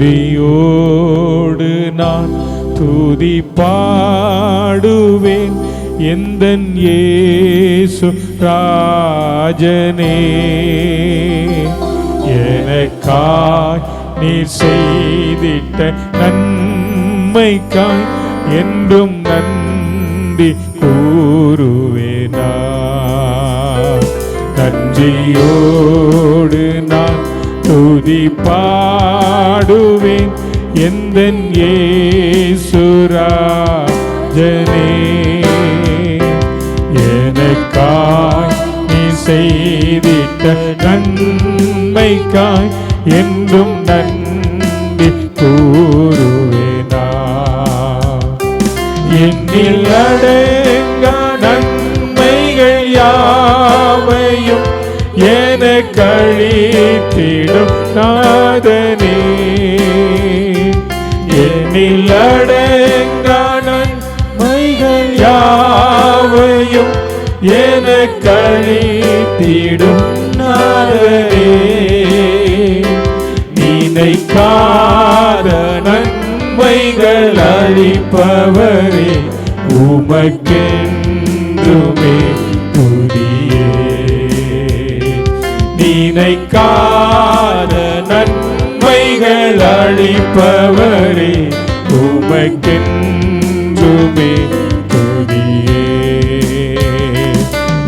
நன்றியோடு நான் துதி பாடுவேன் எந்தன் இயேசு ராஜனே. எனக்காய் நீ செய்திட்ட நன்மைக்காய் என்றும் நன்றி கூறுவேனா. நன்றியோடு நான் துதி பாடுவேன் எந்தன் இயேசு ராஜனே. எனக்காய் நீ செய்திட்ட நன்மைக்காய் என்றும் நன்றி கூறுவேனா. என்னில் அடங்கா நன்மைகள் யாவையும் எனக்கு அளித்திடும் நாதனே. என்னில் அடங்கா நன்மைகள் யாவையும் எனக்கு அளித்திடும் நாதனே. நினைக்காத நன்மைகள் அளிப்பவரே உமக்கென்றுமே துதியே. நினைக்காத நன்மைகள் அளிப்பவரே உமக்கென்றுமே துதியே.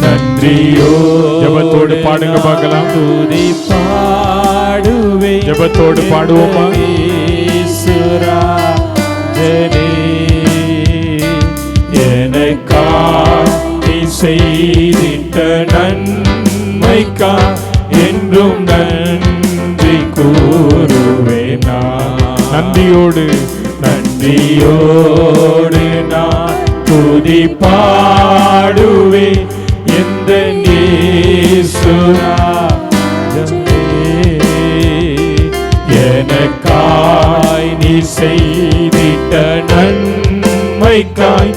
நன்றியோ. ஜெபத்தோடு பாடுங்க பார்க்கலாம். துதி பாடுவே. ஜெபத்தோடு பாடுவோமா? ஈஸ்வராஜனே எனக்காய் நீ செய்திட்ட நன்மைக்காய் என்றும் நன்றி கூறுவேனா. நன்றியோடு நன்றியோடு நான் துதி பாடுவே எந்தன் இயேசு ராஜனே. எனக்காய் நீ செய்திட்ட நன்மைக்காய்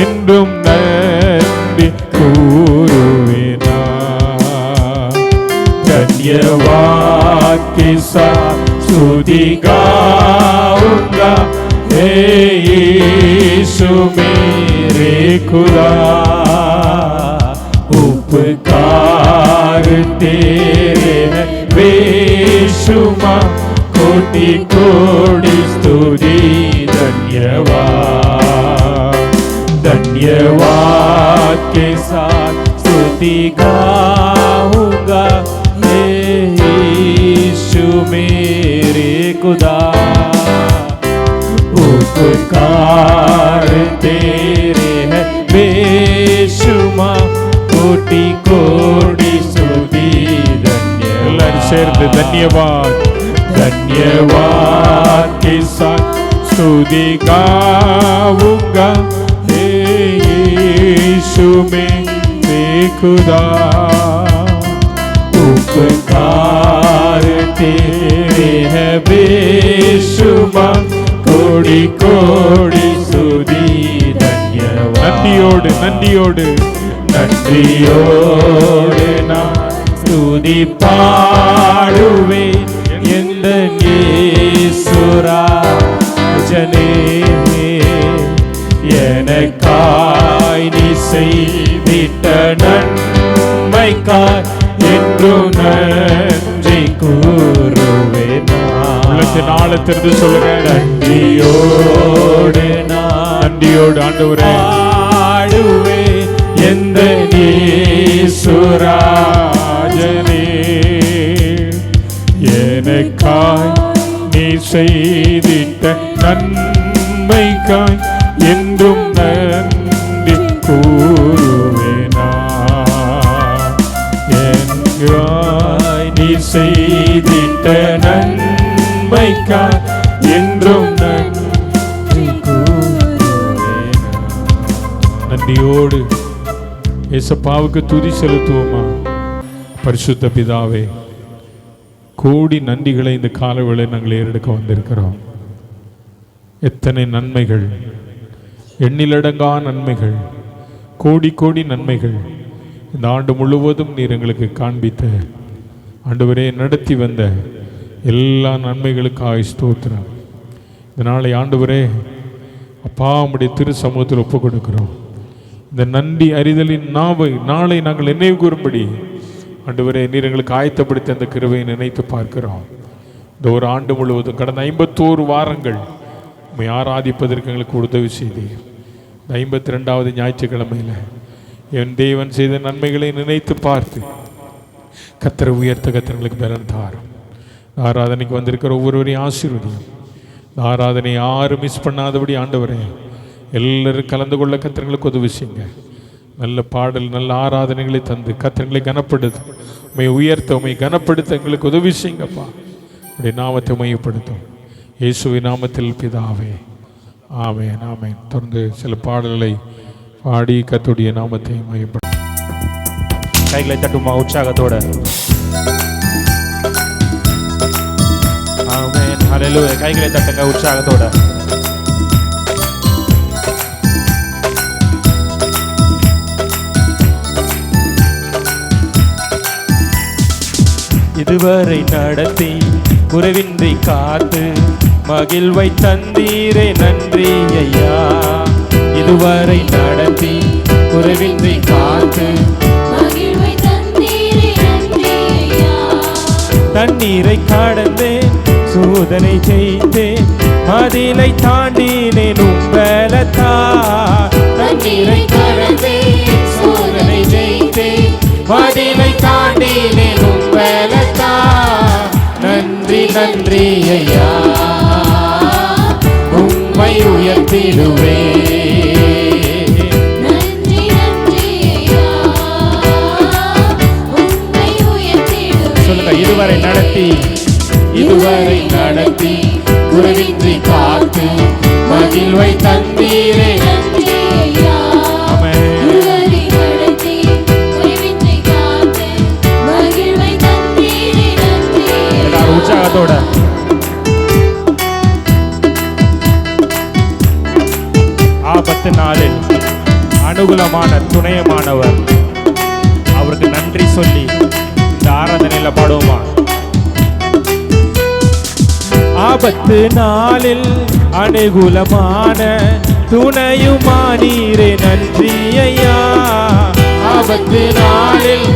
என்றும் நன்றி கூறுவேனா. धन्यवाद के साथ स्तुति गाऊंगा हे यीशु मेरे खुदा. उपकार तेरे हैं बेशुमार, कोटि कोटि स्तुति धन्यवाद. धन्यवाद के साथ स्तुति गाऊंगा हे यीशु मेरे खुदा. उपकार तेरे हैं बेशुमार, कोटि कोटि स्तुति धन्यवाद. சேர்ந்து धन्यवाद. धन्यवाद के साथ स्तुति गाऊंगा हे यीशु मेरे खुदा. उपकार तेरे हैं बेशुमार, कोटि कोटि स्तुति धन्यवाद. நன்றியோடு நன்றியோடு நன்றியோடு நான் துதி பாடுவே எந்தன் இயேசு ராஜனே. எனக்காய் நீ செய்திட்ட நன்மைக்காய் என்றும் நன்றி கூறுவேனா. உள்ளத்தின் ஆழத்திலிருந்து சொல்லுங்க. நன்றியோடு நான் நன்றியோடு ஆண்டவரே பாடுவே எந்தன் இயேசு ராஜனே. எனக்காய் நீ செய்திட்ட நன்மைக்காய் என்றும் நன்றி கூறுவேனா. எனக்காய் நீ செய்திட்ட நன்மைக்காய் என்றும் நன்றி கூறுவேனா. நன்றியோடு ஏசப்பாவுக்கு துதி செலுத்துவோமா? பரிசுத்த பிதாவே, கோடி நன்றிகளை இந்த காலவேளை நாங்கள் ஏறெடுக்க வந்திருக்கிறோம். எத்தனை நன்மைகள், எண்ணிலடங்கா நன்மைகள், கோடி கோடி நன்மைகள் இந்த ஆண்டு முழுவதும் நீர் எங்களுக்கு காண்பித்த ஆண்டவரே, நடத்தி வந்த எல்லா நன்மைகளுக்காக ஸ்தோத்திரம். இந்த நாளை ஆண்டவரே அப்பா உம்முடைய திரு சமூகத்தில் ஒப்புக் கொடுக்கிறோம். இந்த நன்றி அறிதலின் நாளை நாங்கள் நினைவு கூறும்படி ஆண்டவரே நீர் எங்களுக்கு ஆயத்தப்படுத்தி அந்த கிருபையை நினைத்து பார்க்கிறோம். இந்த ஒரு ஆண்டு முழுவதும் கடந்த 51 வாரங்கள் உம்மை ஆராதிப்பதற்கு எங்களுக்கு உதவி செய்தீர். இந்த 52வது ஞாயிற்றுக்கிழமையில் என் தேவன் செய்த நன்மைகளை நினைத்து பார்த்து கர்த்தரை உயர்த்த கர்த்தர்களுக்கு பலன் தாரும். ஆராதனைக்கு வந்திருக்கிற ஒவ்வொருவரையும் ஆசீர்வதியும். இந்த ஆராதனை யாரும் மிஸ் பண்ணாதபடி ஆண்டவரே எல்லாரும் கலந்து கொள்ள கர்த்தர்களுக்கு உதவி செய்யுங்க. நல்ல பாடல் நல்ல ஆராதனைகளை தந்து கர்த்தர்களை கனப்படுத்து உம்மை உயர்த்த உம்மை கனப்படுத்த எங்களுக்கு உதவி செய்யுங்கப்பா. உடைய நாமத்தை மையப்படுத்தும் இயேசுவின் நாமத்தில் பிதாவே, ஆமென் ஆமென். தொடர்ந்து சில பாடல்களை பாடி கர்த்தருடைய நாமத்தை மையப்படுத்தும். கைகளை தட்டுமா உற்சாகத்தோட. ஆமென் ஹல்லேலூயா. கைகளை தட்டுங்க உற்சாகத்தோட. இதுவரை நடத்தி குறைவின்றி காத்து மகிழ்வை தந்தீரே நன்றி ஐயா. இதுவரை நடத்தி குறைவின்றி காத்து மகிழ்வை தந்தீரே நன்றி ஐயா. தண்ணீரை கடந்தேன் சோதனை செய்தேன் மதிலை தாண்டினேன் உம்பலத்தா. தண்ணீரை கடந்தேன் சோதனை செய்தேன் மதிலை தாண்டினேன் உம்பலத்தா. நன்றி நன்றி ஐயா உம்மை உயர்த்திடுவே. இதுவரை நடத்தி குறைவின்றி காத்து மகிழ்வை தந்தீரே. உற்சாகத்தோட ஆபத்து நாளில் அனுகூலமான துணையமானவர் அவருக்கு நன்றி சொல்லி இந்த ஆராதனையில பாடுவோமா? ஆபத்து நாளில் அனுகூலமான துணையுமானீரே நன்றி ஐயா. ஆபத்து நாளில்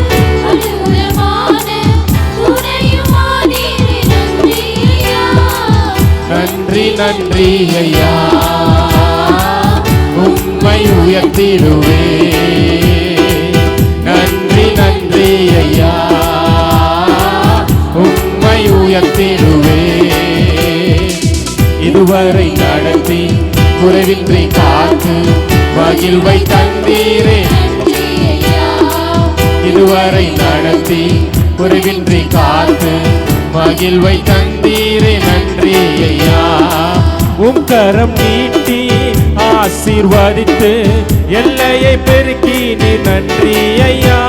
நன்றி நன்றி ஐயா உம்மை உயர்த்திடுவே. நன்றி நன்றி ஐயா உம்மை உயர்த்திடுவே. இதுவரை நடத்தி குறைவின்றி காத்து மகிழ்வை தந்தீரே. இதுவரை நடத்தி குறைவின்றி காத்து மகிழ்வை தந்தீரே நன்றி ஐயா. உம் கரம் நீட்டி ஆசீர்வதித்து எல்லையை பெருக்கி நீ நன்றி ஐயா.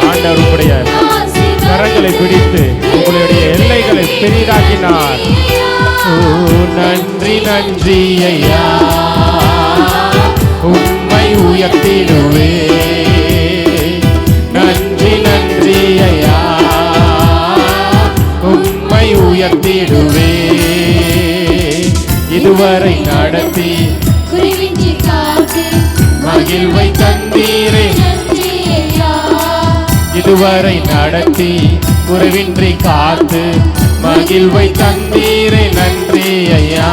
ஆண்டவர் உம்முடைய கரங்களை பிடித்து உங்களுடைய எல்லைகளை பெரிதாக்கினார். நன்றி நன்றி ஐயா உம்மை உயர்த்திடுவே. நன்றி நன்றி ஐயா உம்மை உயர்த்திடுவே. இதுவரை நடத்தி குறைவின்றி காத்து மகிழ்வை தந்தீரே. இதுவரை நடத்தி குறைவின்றி காத்து மகிழ்வை தந்தீரே நன்றி ஐயா.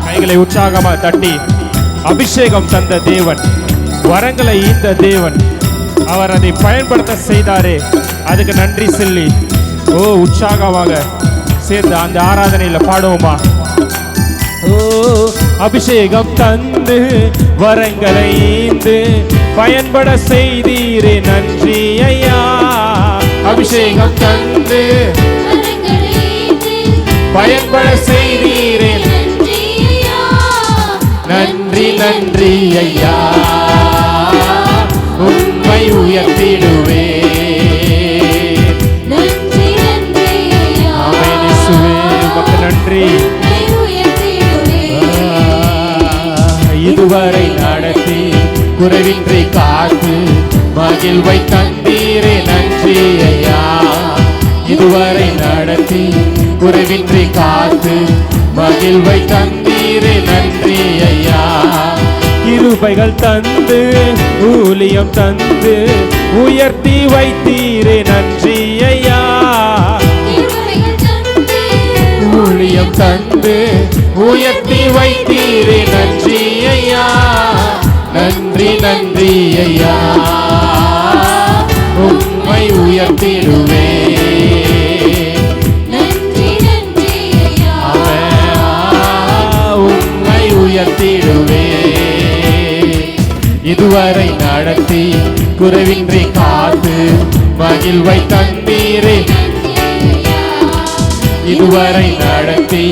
கைகளை உற்சாகமாக தட்டி அபிஷேகம் தந்த தேவன், வரங்களை ஈந்த தேவன், அவர் அதை பயன்படுத்த செய்தாரே அதுக்கு நன்றி சொல்லி உற்சாகமாக சேர்ந்து அந்த ஆராதனையில் பாடுவோமா? அபிஷேகம் தந்து வரங்களை ஈந்து பயன்பட செய்தீரே நன்றி ஐயா. அபிஷேகம் தந்து பயன்பட செய்தீரே நன்றி நன்றி ஐயா உம்மை உயர்த்திடுவே. நன்றி இதுவரை நடத்தி குறைவின்றி காத்து மகிழ்வை தந்தீரே நன்றி ஐயா. இதுவரை நடத்தி குறைவின்றி காத்து மகிழ்வை தந்தீரே நன்றி ஐயா. கிருபைகள் தந்து ஊழியம் தந்து உயர்த்தி வைத்தீரே நன்றி ஐயா. ஊழியம் தந்து உயர்த்தி வைத்தீரே நன்றி ஐயா. நன்றி நன்றி ஐயா. உம்மை உயர்த்திடுவே. உம்மை உயர்த்திடுவே. இதுவரை நடத்தி குறைவின்றி காத்து மகிழ்வை தந்தீரே. இதுவரை நடத்தி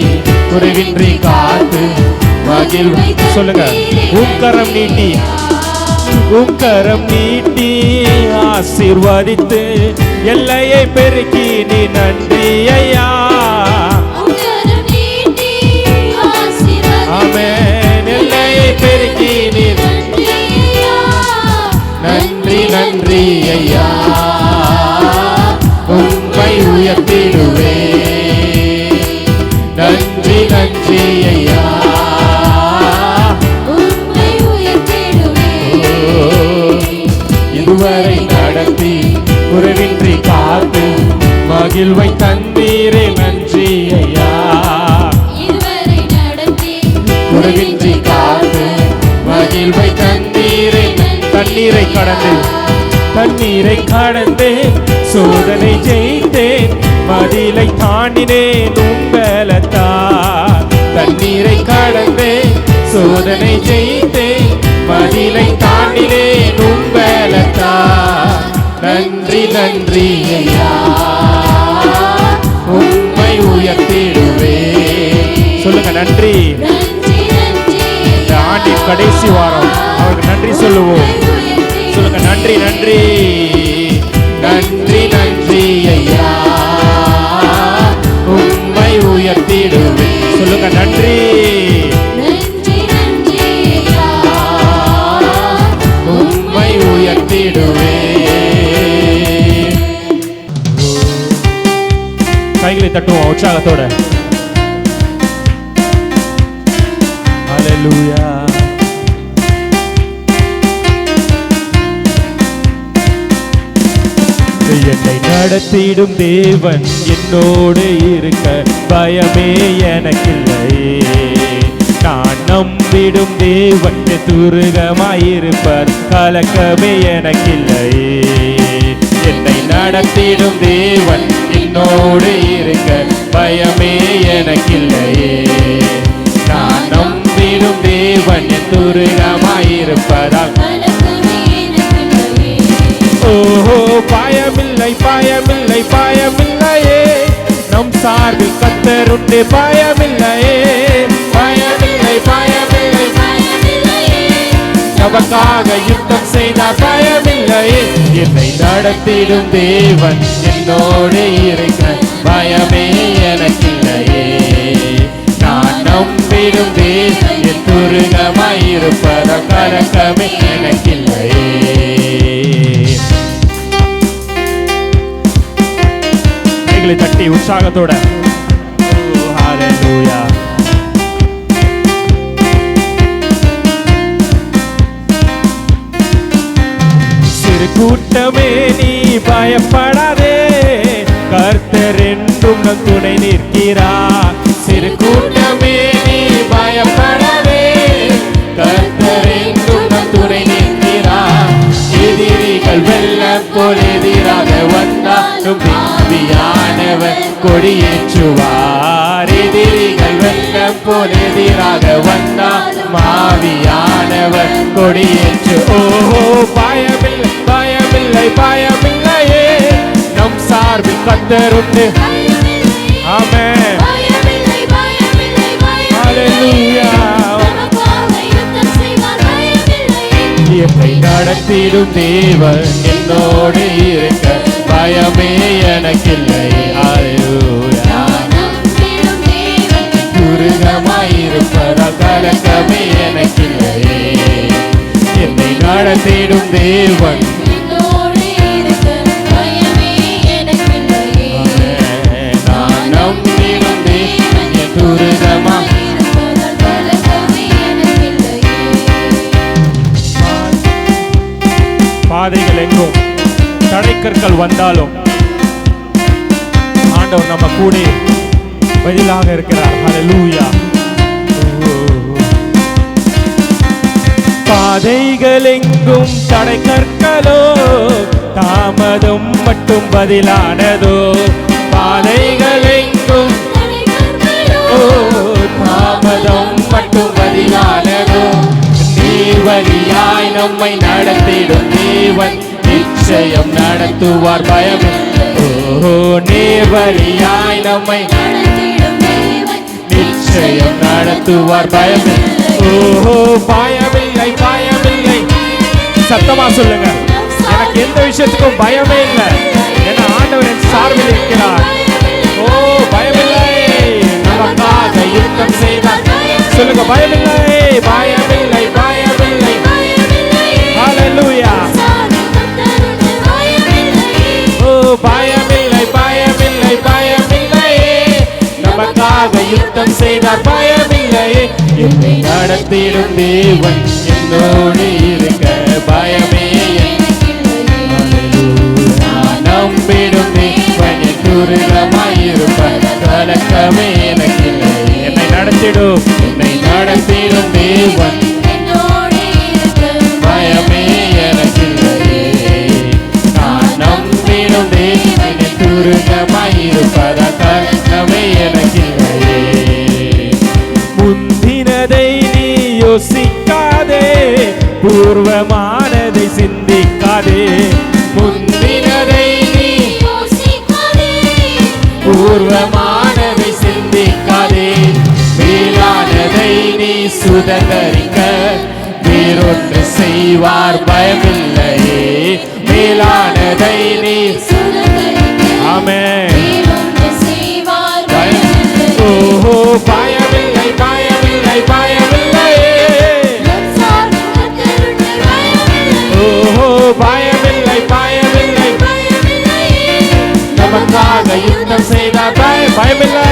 குறைவின்றி காத்து மகிழ்வை. சொல்லுங்க. உக்கரம் நீட்டி உக்கரம் நீட்டி ஆசீர்வதித்து எல்லையை பெருக்கி நீ நன்றி ஐயா. ஆமென். எல்லையை பெருக்கி நீ நன்றி நன்றி ஐயா. உம்மை உயர்த்திடுவே. நன்றி நன்றி ஐயா. இதுவரை நடத்தி குறைவின்றி காத்து மகிழ்வை தந்தீரே நன்றி ஐயா. குறைவின்றி காத்து மகிழ்வை தந்தீரே. தண்ணீரை கடந்து சோதனை ஜெயித்தேன் மதிலை தாண்டினேன் உம்பலத்தால். தண்ணீரை கடந்து சோதனை ஜெயித்தேன் மதிலை தாண்டினேன் உம்பலத்தால். நன்றி நன்றி ஐயா. உம்மை உயர்த்திடுவே. சொல்லுங்க. நன்றி. இந்த ஆண்டின் கடைசி வாரம் அவருக்கு நன்றி சொல்லுவோம். சொல்லுங்க. நன்றி நன்றி நன்றி நன்றி ஐயா. உம்மை உயர்த்திடுவே. சொல்லுங்க. நன்றி. உம்மை உயர்த்திடுவே. கைகளை தட்டுவோம் உற்சாகத்தோட. ஹல்லேலூயா. என்னை நடத்திடும் தேவன் என்னோடு இருக்க பயமே எனக்கில்லையே. நான் நம்பிடும் தேவன் துருகமாயிருப்பார் கலக்கமே எனக்கில்லையே. என்னை நடத்திடும் தேவன் என்னோடு இருக்க பயமே எனக்கில்லையே. நான் நம்பிடும் தேவன் என் துருகமாயிருப்பதால். ஓஹோ பயமில்லை பயமில்லை பயமில்லையே. நம் சார்பில் கர்த்தருண்டு பயமில்லையே. பயமில்லை பயமில்லை நமக்காக யுத்தம் செய்தார் பயமில்லையே. என்னை நடத்திடும் தேவன் என்னோடு இருக்க பயமே எனக்கில்லையே. நான் நம்பிடும் தேவன் என் துருகமாயிருப்பதால் கலக்கமே எனக்கில்லையே. கைகளை தட்டி உற்சாகத்தோட. ஹல்லேலூயா. சிறு கூட்டமே நீ பயப்படாதே, கர்த்தர் என்றும் நம் துணை நிற்கிறார். சிறு கூட்டமே நீ பயப்படாதே, கர்த்தர் என்றும் நம் துணை நிற்கிறார். எதிரிகள் வெள்ளம் போல் எதிராக வந்தாலும் ஆவியானவர் கொடியேற்றுவார். எதிரிகள் வெள்ளம் போல் எதிராக வந்தாலும் ஆவியானவர் கொடியேற்று. ஓஹோ பயமில்லை பயமில்லை பயமில்லையே. நம் சார்பில் கர்த்தர் உண்டு. ஆமென். ஹல்லேலூயா. என்னை நடத்திடும் தேவன் என்னோடு இருக்க பயமே எனக்கில்லை. ஹல்லேலூயா. துருகமாயிருப்பதால் கலக்கமே எனக்கில்லையே. என்னை நடத்திடும் தேவன். தடைக்கற்கள் வந்தாலும் ஆண்டவர் நம்ம கூட பதிலாக இருக்கிறார். ஹல்லேலூயா. பாதைகள் எங்கும் தடைக்கற்களோ, தாமதம் மட்டும் பதிலானதோ. பாதைகள் எங்கும் தாமதம் மட்டும் பதிலானதோ. நீர்வழியாய் நம்மை நடத்திடும் தேவன் நிச்சயம் நடத்துவார் பயம். நீர்வழியாய் நம்மை நிச்சயம் நடத்துவார் பயம். பயமில்லை பயமில்லை. சத்தமா சொல்லுங்க, எனக்கு எந்த விஷயத்துக்கும் பயமே இல்லை. ஏன்னா ஆண்டவர் என் சார்பில் இருக்கிறார். ஓ பயமில்லை, நமக்காக யுத்தம் செய்தார். சொல்லுங்க, பயமில்லை பயமில்லை பயமில்லை. ஹல்லேலூயா. ஓ பயமில்லை பயமில்லை பயமில்லை. நமக்காக யுத்தம் செய்தார். பயமில்லை. என்னை நடத்திடும் தேவன் என்னோடு இருக்க பயமே. நான் நம்பிடும் தேவன் என் துருகமாயிருப்பார். கலக்கமே எனக்கில்லை. என்னை நடத்திடும் தேவன் பயமே எனக்கில்லை. நான் நம்பிடும் தேவன் என் துருகமாயிருப்பார். கலக்கமே எனக்கில்லை. முந்தினதை நீ யோசிக்காதே, பூர்வமானதை சிந்திக்காதே. முந்தினதை நீ பூர்வமானதை சிந்திக்காதே. மேலானதை நீ சுதந்தரிக்க வேறொன்று செய்வார் பயமில்லையே. மேலானதை நீ ஆமென். ஓஹோ பயமில்லை பயமில்லை பயமில்லை. ஓஹோ பயமில்லை பயமில்லை. நமக்காக யுத்தம் செய்தார். பயமில்லை.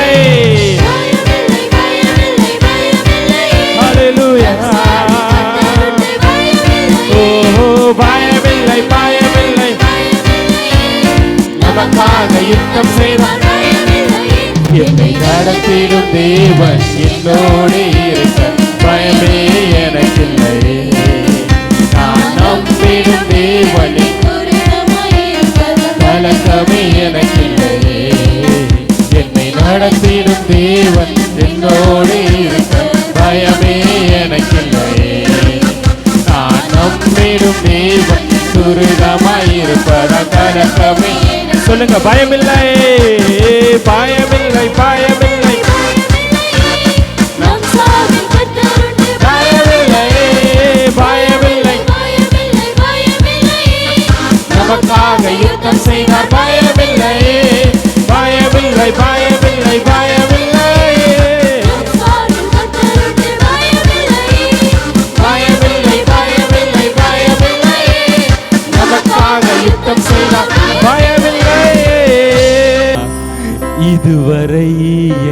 ஹல்லேலூயா. ஓஹோ பயமில்லை பயமில்லை. நமக்காக யுத்தம் செய்தார். என்னை நடத்திடும் தேவன் என்னோடு இருக்க பயமே எனக்கில்லை. நான் நம்பிடும் தேவன் கலக்கமே எனக்கில்லை. என்னை நடத்திடும் தேவன் என்னோடு இருக்க பயமே எனக்கில்லை. நான் நம்பிடும் தேவன் துரிதமாயிருப்பத கலக்கமே. சொல்லுங்க, பயமில்லை பயமில்லை பயமில்லை. பயமில்லை பயமில்லை. நமக்காக யுத்தம் செய்தார். பயமில்லை பயமில்லை பயமில்லை பயமில்லை. பயமில்லை பயமில்லை பயமில்லை. நமக்காக யுத்தம் செய்தார். பயமில்லை. இதுவரை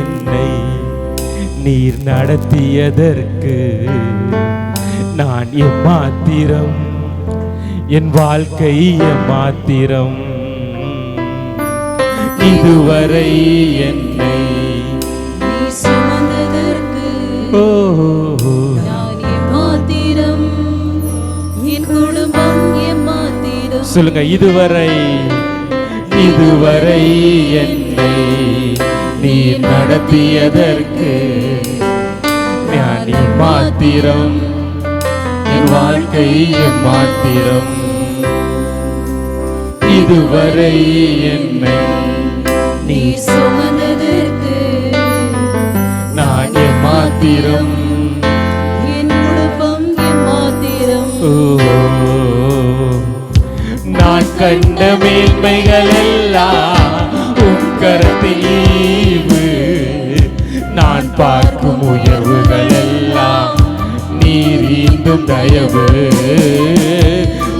என்னை நீர் நடத்தியதற்கு நான் எம்மாத்திரம், என் வாழ்க்கை எம்மாத்திரம். இதுவரை என்னை சுமந்ததற்கு நான் எம்மாத்திரம், என் குடும்பம் எம்மாத்திரம். சொல்லுங்க, இதுவரை என்னை நீர் நடத்தியதற்கு நான் எம்மாத்திரம், என் வாழ்க்கை எம்மாத்திரம். இதுவரை என்னை நீ சுமந்ததற்கு நான் எம்மாத்திரம், என் குடும்பம் எம்மாத்திரம். நான் கண்ட மேன்மைகள் எல்லாம் உன் கரத்தில் ஈவு. நான் பார்க்கும் உயர்வுகள் எல்லாம் நீர் ஈந்தும் தயவு.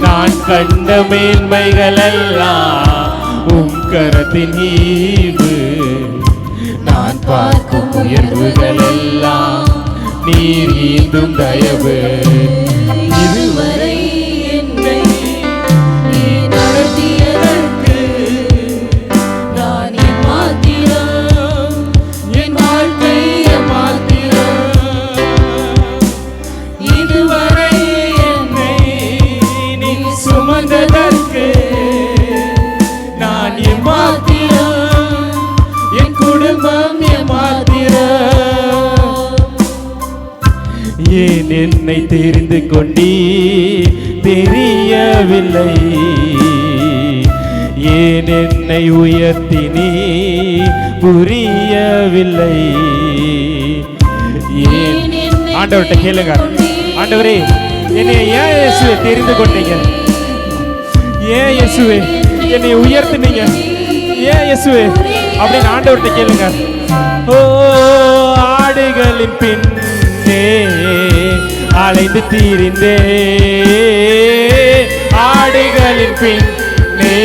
நான் கண்ட மேன்மைகள் எல்லாம் உன் கரத்தில் ஈவு. நான் பார்க்கும் உயர்வுகள் எல்லாம் நீர் ஈந்தும் தயவு. இதுவரை என்னை நீ நடத்தியதற்கு தெரிந்து கொண்டீ தெரியவில்லை. ஏன் என்னை உயர்த்தினீ புரியவில்லை. ஏன் ஆண்டவர்கிட்ட கேளுங்க, ஆண்டவரே என்னை ஏன் இயேசுவே தெரிந்து கொண்டீங்க? ஏன் இயேசுவே என்னை உயர்த்தினீங்க? ஏன் இயேசுவே அப்படின்னு ஆண்டவர்கிட்ட கேளுங்க. ஓ ஆடுகளின் பின்னே அலைந்து தீரிந்தே, ஆடுகளின் பின்னே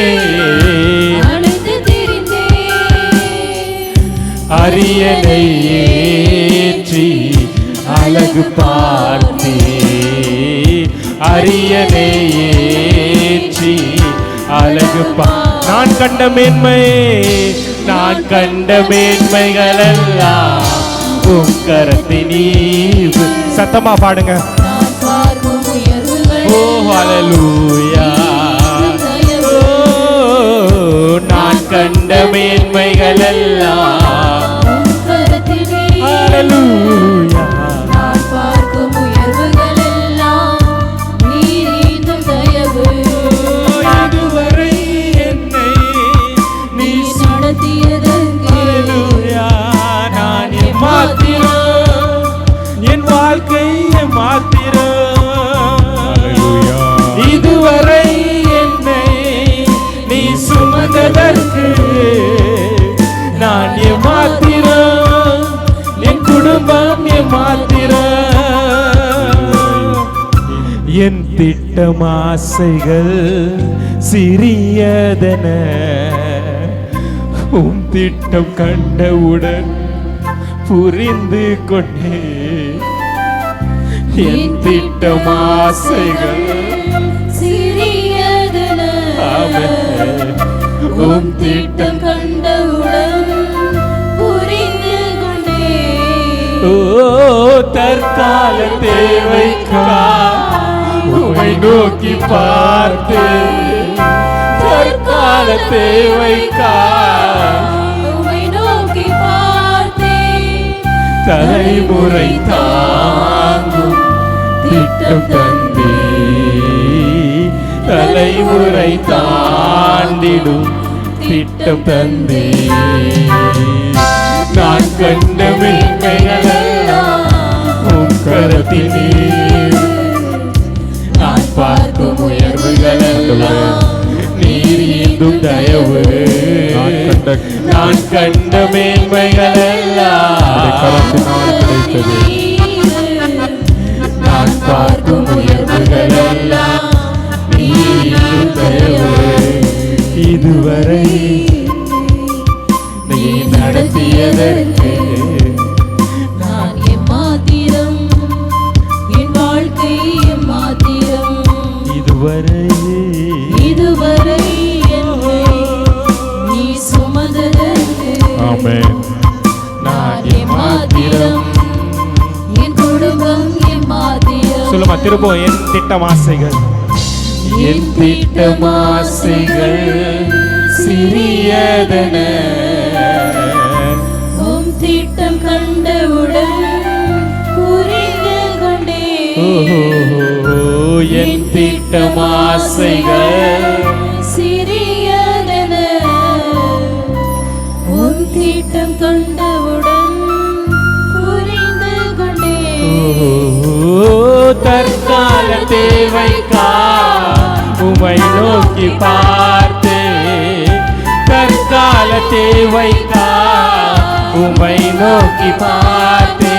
அரியணை ஏற்றி அழகு பார்த்தே, அரியணை ஏற்றி அழகு நான் கண்ட மேன்மையே, நான் கண்ட மேன்மைகளெல்லாம் உம் கரத்தினீர். சத்தமா பாடுங்க. ஓ ஹல்லேலூயா. ஓ நான் கண்ட மேன்மைகளெல்லாம் ஹல்லேலூயா. இதுவரை என்னை நீ ஹல்லேலூயா. நான் மாத்திரம் என் வாழ்க்கையை மாத்திரம். இதுவரை என்னை நீ சுமந்ததற்கு நான் மாத்திரம், என் குடும்பம் மாத்திரம். என் திட்டம் ஆசைகள் சிறியதென உம் திட்டம் கண்டவுடன் புரிந்து கொண்டே. என் திட்டம் ஆசைகள் சிறியதென உம் திட்டம் கண்டவுடன் புரிந்து கொண்டே. ஓ தற்கால தேவைக்கா உம்மை நோக்கி பார்த்து, தற்கால தேவைக்கா உம்மை நோக்கி பார்த்தே. தலைமுறை தாங்கும் திட்டம் தந்தே, தலைமுறை தாண்டிடும் திட்டம் தந்தே. நான் கண்ட மேன்மைகளெல்லாம் உம் கரத்தினீர், நான் பார்க்கும் உயர்வுகளெல்லாம் நீர் ஈந்தும் தயவு. நான் கண்ட மேன்மைகளெல்லாம் கிடைத்தது. நான் பார்க்கும் உயர்வுகளெல்லாம் நீர் ஈந்தும் தயவு. இதுவரை நீ நடத்தியதற்கு நான் எம்மாத்திரம், என் வாழ்க்கை எம்மாத்திரம். இதுவரை இதுவரை என்னை நீ சுமந்ததற்கு ஆமென். நான் எம்மாத்திரம், என் குடும்பம் எம்மாத்திரம். சொல்லுமா திரும்ப. என் திட்டம் ஆசைகள், என் திட்டம் ஆசைகள் சிறியதென உம் திட்டம் கண்டவுடன் புரிந்து கொண்டே. என் திட்டம் ஆசைகள் சிறியதென உம் திட்டம் கண்டவுடன் புரிந்து கொண்டே. தற்கால தேவைக்கா உம்மை நோக்கி பார்த்து, தற்கால தேவைக்கா உம்மை நோக்கி பார்த்து.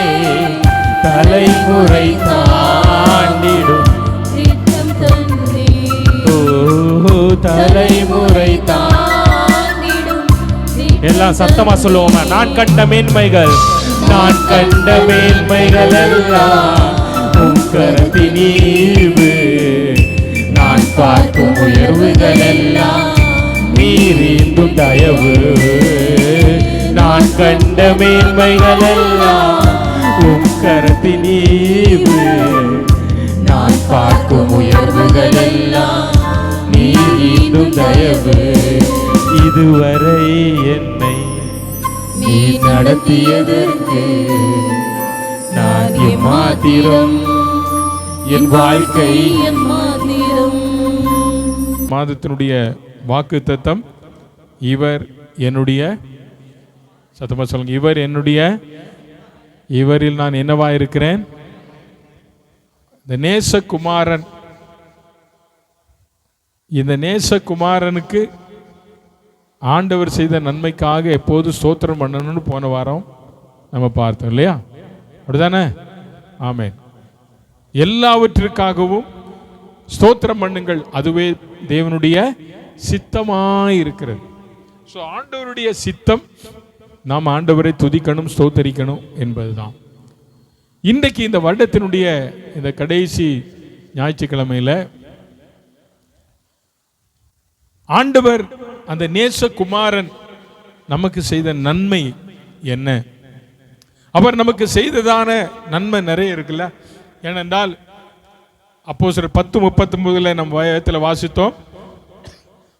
தலைமுறை தாண்டிடும் திட்டம் தந்தே. தலைமுறை தாண்டிடும் திட்டம் எல்லாம் சத்தமா சொல்லுவோமா. நான் கண்ட மேன்மைகள், நான் கண்ட மேன்மைகள் எல்லாம் உம் கரத்தினீவு. நான் பார்க்கும் உயர்வுகள் எல்லாம் நீர் ஈந்தும் தயவு. நான் கண்ட மேன்மைகள் எல்லாம் உம் கரத்தினீவு. நான் பார்க்கும் உயர்வுகள் எல்லாம் நீர் ஈந்தும் தயவு. இதுவரை என்னை நீ நடத்தியதற்கு நான் எம்மாத்திரம், என் வாழ்க்கை எம்மாத்திரம். மாதத்தினுடைய வாக்குத்தத்தம், இவர் என்னுடைய, சத்தமா சொல்லுங்க, இவர் என்னுடைய, இவரில் நான் என்னவா இருக்கிறேன். இந்த நேசகுமாரன், இந்த நேசகுமாரனுக்கு ஆண்டவர் செய்த நன்மைக்காக எப்போது ஸ்தோத்திரம் பண்ணணும்னு போன வாரம் நம்ம பார்த்தோம் இல்லையா? அப்படிதானே? ஆமென். எல்லாவற்றிற்காகவும் ஸ்தோத்திரம் பண்ணுங்கள், அதுவே தேவனுடைய சித்தமாய் இருக்கிறது. ஸோ ஆண்டவருடைய சித்தம் நாம் ஆண்டவரை துதிக்கணும், ஸ்தோத்தரிக்கணும் என்பதுதான். இன்றைக்கு இந்த வருடத்தினுடைய இந்த கடைசி ஞாயிற்றுக்கிழமையில ஆண்டவர் அந்த நேசகுமாரன் நமக்கு செய்த நன்மை என்ன? அவர் நமக்கு செய்ததான நன்மை நிறைய இருக்குல்ல. ஏனென்றால் அப்போஸ்தலர் 10:39 நம்ம வயத்தில் வாசித்தோம்,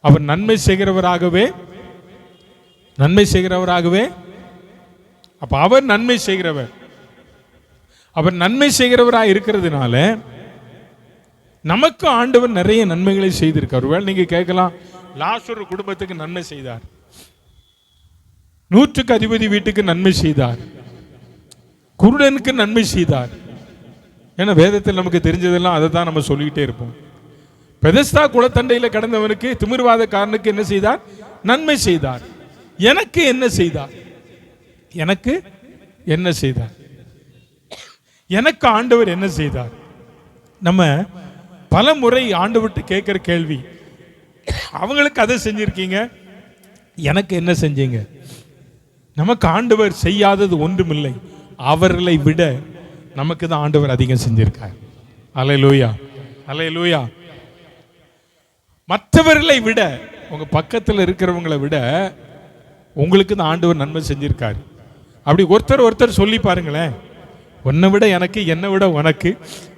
அவர் நன்மை செய்கிறவராகவே. அப்ப அவர் நன்மை செய்கிறவர். அவர் நன்மை செய்கிறவராக இருக்கிறதுனால நமக்கு ஆண்டவர் நிறைய நன்மைகளை செய்திருக்கார். ஒருவேளை நீங்க கேட்கலாம், லாசரு குடும்பத்துக்கு நன்மை செய்தார், 100க்கு அதிபதி வீட்டுக்கு நன்மை செய்தார், குருடனுக்கு நன்மை செய்தார். ஏன்னா வேதத்தில் நமக்கு தெரிஞ்சதெல்லாம் அதை தான் நம்ம சொல்லிக்கிட்டே இருப்போம். பெதஸ்தா குளத்தண்டையில் கடந்தவனுக்கு, திமிர்வாதக்காரனுக்கு என்ன செய்தார்? நன்மை செய்தார். எனக்கு என்ன செய்தார்? எனக்கு என்ன செய்தார்? எனக்கு ஆண்டவர் என்ன செய்தார்? நம்ம பல முறை ஆண்டவர்கிட்ட கேட்கிற கேள்வி, அவங்களுக்கு அதை செஞ்சிருக்கீங்க, எனக்கு என்ன செஞ்சீங்க? நமக்கு ஆண்டவர் செய்யாதது ஒன்றுமில்லை. அவர்களை விட நமக்கு தான் ஆண்டவர் அதிகம் செஞ்சிருக்கார். அல்லேலூயா, அல்லேலூயா. மற்றவர்களை விட, உங்க பக்கத்தில் இருக்கிறவங்களை விட உங்களுக்கு தான் ஆண்டவர் நன்மை செஞ்சிருக்காரு. அப்படி ஒருத்தர் சொல்லி பாருங்களேன், உன்னை விட எனக்கு, என்னை விட உனக்கு,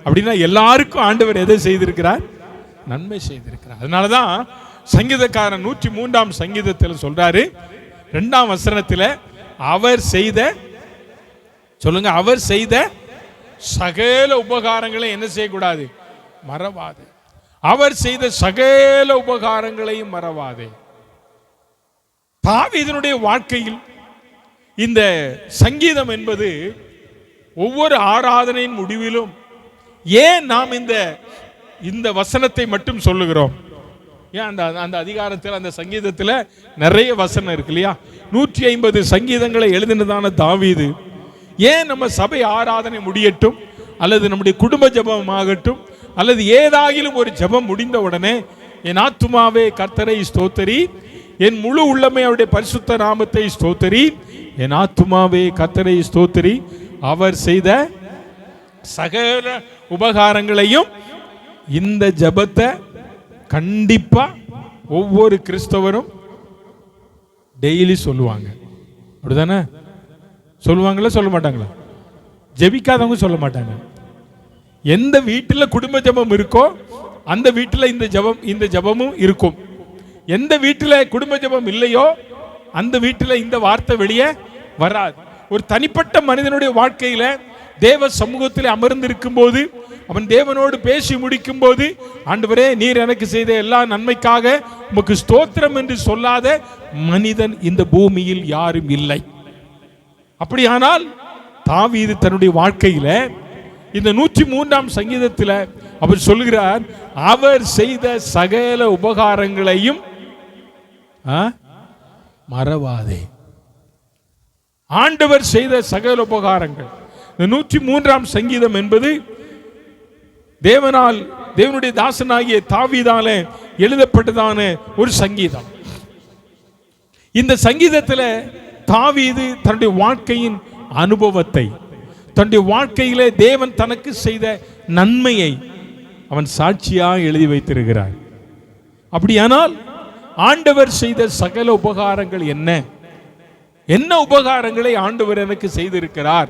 அப்படின்னா எல்லாருக்கும் ஆண்டவர் எதை செய்திருக்கிறார்? நன்மை செய்திருக்கிறார். அதனாலதான் சங்கீதக்காரன் 103ஆம் சங்கீதத்தில் சொல்றாரு, 2ஆம் வசனத்தில், அவர் செய்த, சொல்லுங்க, அவர் செய்த சகல உபகாரங்களை என்ன செய்யக்கூடாது? மறவாதே. அவர் செய்த சகல உபகாரங்களையும் மறவாதே. தாவீதினுடைய வாழ்க்கையில் இந்த சங்கீதம் என்பது ஒவ்வொரு ஆராதனையின் முடிவிலும், ஏன் நாம் இந்த வசனத்தை மட்டும் சொல்லுகிறோம்? ஏன் அந்த அதிகாரத்தில், அந்த சங்கீதத்தில் நிறைய வசனம் இருக்கு இல்லையா? 150 சங்கீதங்களை எழுதினதான தாவீது, ஏன் நம்ம சபை ஆராதனை முடியட்டும், அல்லது நம்முடைய குடும்ப ஜெபம் ஆகட்டும், அல்லது ஏதாகிலும் ஒரு ஜெபம் முடிந்த உடனே, என் ஆத்துமாவே கர்த்தரை ஸ்தோத்தரி, என் முழு உள்ளமே அவருடைய பரிசுத்த நாமத்தை ஸ்தோத்தரி, என் ஆத்துமாவே கர்த்தரை ஸ்தோத்தரி, அவர் செய்த சகல உபகாரங்களையும், இந்த ஜெபத்தை கண்டிப்பா ஒவ்வொரு கிறிஸ்தவரும் டெய்லி சொல்லுவாங்க. அப்படிதானே? சொல்லுவாங்களா, சொல்ல மாட்டாங்களா? ஜெபிக்காதவங்க சொல்ல மாட்டாங்க. எந்த வீட்டில் குடும்ப ஜெபம் இருக்கோ அந்த வீட்டில் இந்த ஜெபமும் இருக்கும். எந்த வீட்டில் குடும்ப ஜெபம் இல்லையோ அந்த வீட்டில் இந்த வார்த்தை வெளியே வராது. ஒரு தனிப்பட்ட மனிதனுடைய வாழ்க்கையில தேவ சமூகத்தில் அமர்ந்திருக்கும் போது, அவன் தேவனோடு பேசி முடிக்கும் போது, ஆண்டவரே நீர் எனக்கு செய்த எல்லா நன்மைக்காக உமக்கு ஸ்தோத்திரம் என்று சொல்லாத மனிதன் இந்த பூமியில் யாரும் இல்லை. அப்படியானால் தாவீது தன்னுடைய வாழ்க்கையில இந்த 103ஆம் சங்கீதத்தில் அவர் சொல்கிறார், அவர் செய்த சகல உபகாரங்களையும் மறவாதே. ஆண்டவர் செய்த சகல உபகாரங்கள். இந்த 103ஆம் சங்கீதம் என்பது தேவனுடைய தாசனாகிய தாவீதாலே எழுதப்பட்டதான ஒரு சங்கீதம். இந்த சங்கீதத்தில் தாவீது தன்னுடைய வாழ்க்கையின் அனுபவத்தை, தன்னுடைய வாழ்க்கையிலே தேவன் தனக்கு செய்த நன்மையை அவன் சாட்சியாக எழுதி வைத்திருக்கிறார். அப்படியானால் ஆண்டவர் செய்த சகல உபகாரங்கள் என்ன? என்ன உபகாரங்களை ஆண்டவர் எனக்கு செய்திருக்கிறார்?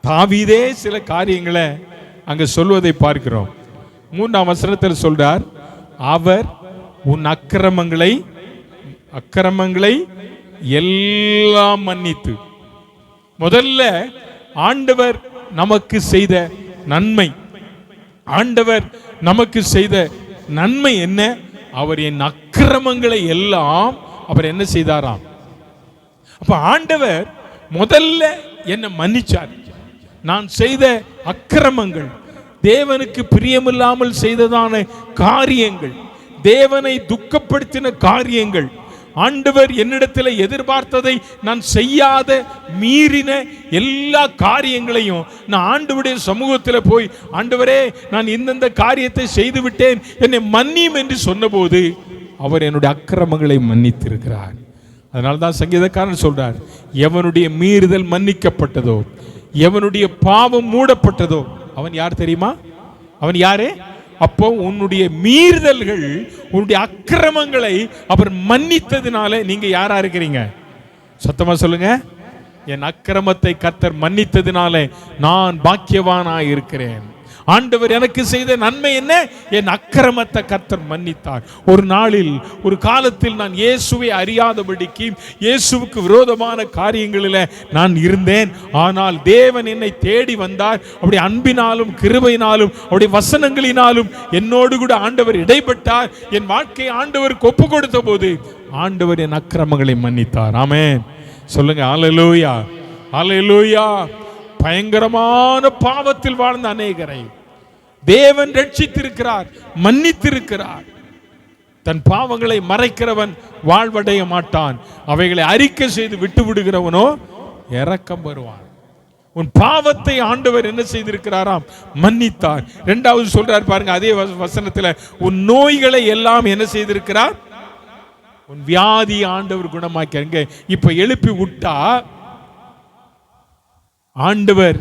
தாவீதே சில காரியங்களை அங்க சொல்வதை பார்க்கிறோம். 3ஆம் வசனத்தில் சொல்றார், அவர் உன் அக்கிரமங்களை எல்லாம் மன்னித்து. முதல்ல ஆண்டவர் நமக்கு செய்த நன்மை, ஆண்டவர் நமக்கு செய்த நன்மை என்ன? அவர் என் அக்கிரமங்களை எல்லாம் அவர் என்ன செய்தாராம்? அப்ப ஆண்டவர் முதல்ல என்னை மன்னிச்சார். நான் செய்த அக்கிரமங்கள், தேவனுக்கு பிரியமில்லாமல் செய்ததான காரியங்கள், தேவனை துக்கப்படுத்தின காரியங்கள், ஆண்டவர் என்னிடத்தில் எதிர்பார்த்ததை நான் செய்யாத மீறின எல்லா காரியங்களையும் நான் ஆண்டவருடைய சமூகத்தில் போய், ஆண்டவரே நான் இந்தந்த காரியத்தை செய்து விட்டேன், என்னை மன்னியும் என்று சொன்னபோது அவர் என்னுடைய அக்கிரமங்களை மன்னித்திருக்கிறார். அதனால தான் சங்கீதக்காரன் சொல்றார், எவனுடைய மீறுதல் மன்னிக்கப்பட்டதோ, எவனுடைய பாவம் மூடப்பட்டதோ அவன் யார் தெரியுமா? அவன் யாரு? அப்போ உன்னுடைய மீறுதல்கள், உன்னுடைய அக்கிரமங்களை அவர் மன்னித்ததினால நீங்க யாரா இருக்கிறீங்க? சத்தமா சொல்லுங்க. என் அக்கிரமத்தை கர்த்தர் மன்னித்ததினால நான் பாக்கியவானாய் இருக்கிறேன். ஆண்டவர் எனக்கு செய்த நன்மை என்ன? என் அக்கிரமத்தை கர்த்தர் மன்னித்தார். ஒரு நாளில், ஒரு காலத்தில் நான் இயேசுவை அறியாதபடிக்கு இயேசுவுக்கு விரோதமான காரியங்களில் நான் இருந்தேன். ஆனால் தேவன் என்னை தேடி வந்தார். அவருடைய அன்பினாலும் கிருபையினாலும் அவருடைய வசனங்களினாலும் என்னோடு கூட ஆண்டவர் இடைப்பட்டார். என் வாழ்க்கையை ஆண்டவருக்கு ஒப்பு கொடுத்த போது ஆண்டவர் என் அக்கிரமங்களை மன்னித்தார். ஆமென். சொல்லுங்க அல்லேலூயா, அல்லேலூயா. பயங்கரமான பாவத்தில் வாழ்ந்த அநேகரை தேவன் ரட்சித்திருக்கிறார், மன்னித்திருக்கிறார். தன் பாவங்களை மறைக்கிறவன் வாழ்வடைய மாட்டான், அவைகளை அறிக்கை செய்து விட்டு விடுகிறவனோ இரக்கம் வருவான். உன் பாவத்தை ஆண்டவர் என்ன செய்திருக்கிறாராம்? மன்னித்தார். இரண்டாவது சொல்றார் பாருங்க, அதே வசனத்துல, உன் நோய்களை எல்லாம் என்ன செய்திருக்கிறார்? உன் வியாதி ஆண்டவர் குணமாக்க. இப்ப எழுப்பி விட்டா ஆண்டவர்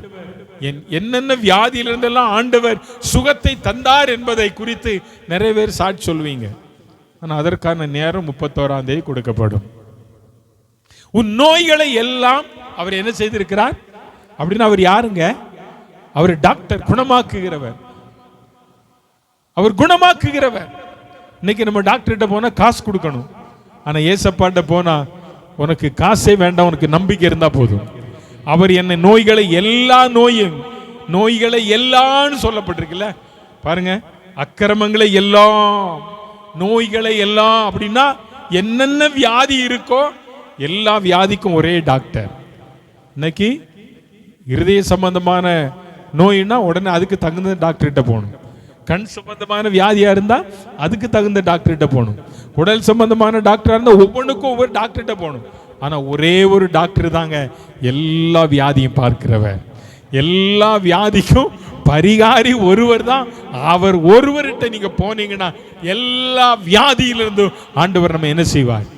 என்னென்ன வியாதியிலிருந்தெல்லாம் ஆண்டவர் சுகத்தை தந்தார் என்பதை குறித்து நிறைய பேர் சாட்சி சொல்லுவீங்க. ஆனால் அதற்கான நேரம் 31ஆம் தேதி கொடுக்கப்படும். உன் நோய்களை எல்லாம் அவர் என்ன செய்திருக்கிறார் அப்படின்னா, அவர் யாருங்க? அவர் டாக்டர், குணமாக்குகிறவர். அவர் குணமாக்குகிறவர். இன்னைக்கு நம்ம டாக்டர்கிட்ட போனா காசு கொடுக்கணும். ஆனா ஏசப்பாட்ட போனா உனக்கு காசே வேண்டாம், உனக்கு நம்பிக்கை இருந்தா போதும். அவர் என்ன நோய்களை எல்லாம் சொல்லப்பட்டிருக்குல்ல பாருங்க, அக்கிரமங்களை எல்லாம், நோய்களை எல்லாம் அப்படின்னா என்னென்ன வியாதி இருக்கோ எல்லா வியாதிக்கும் ஒரே டாக்டர். இன்னைக்கு இருதய சம்பந்தமான நோய்னா உடனே அதுக்கு தகுந்த டாக்டர்கிட்ட போகணும். கண் சம்பந்தமான வியாதியா இருந்தா அதுக்கு தகுந்த டாக்டர்கிட்ட போகணும். உடல் சம்பந்தமான டாக்டரா இருந்தா ஒவ்வொன்றுக்கும் ஒவ்வொரு டாக்டர்கிட்ட போகணும். ஆனா ஒரே ஒரு டாக்டர் தாங்க எல்லா வியாதியும் பார்க்கிறவர். எல்லா வியாதிக்கும் பரிகாரி ஒருவர் தான். அவர் ஒருவர்கிட்ட நீங்க போனீங்கன்னா எல்லா வியாதியிலிருந்தும் ஆண்டவர் நம்ம என்ன செய்வார்?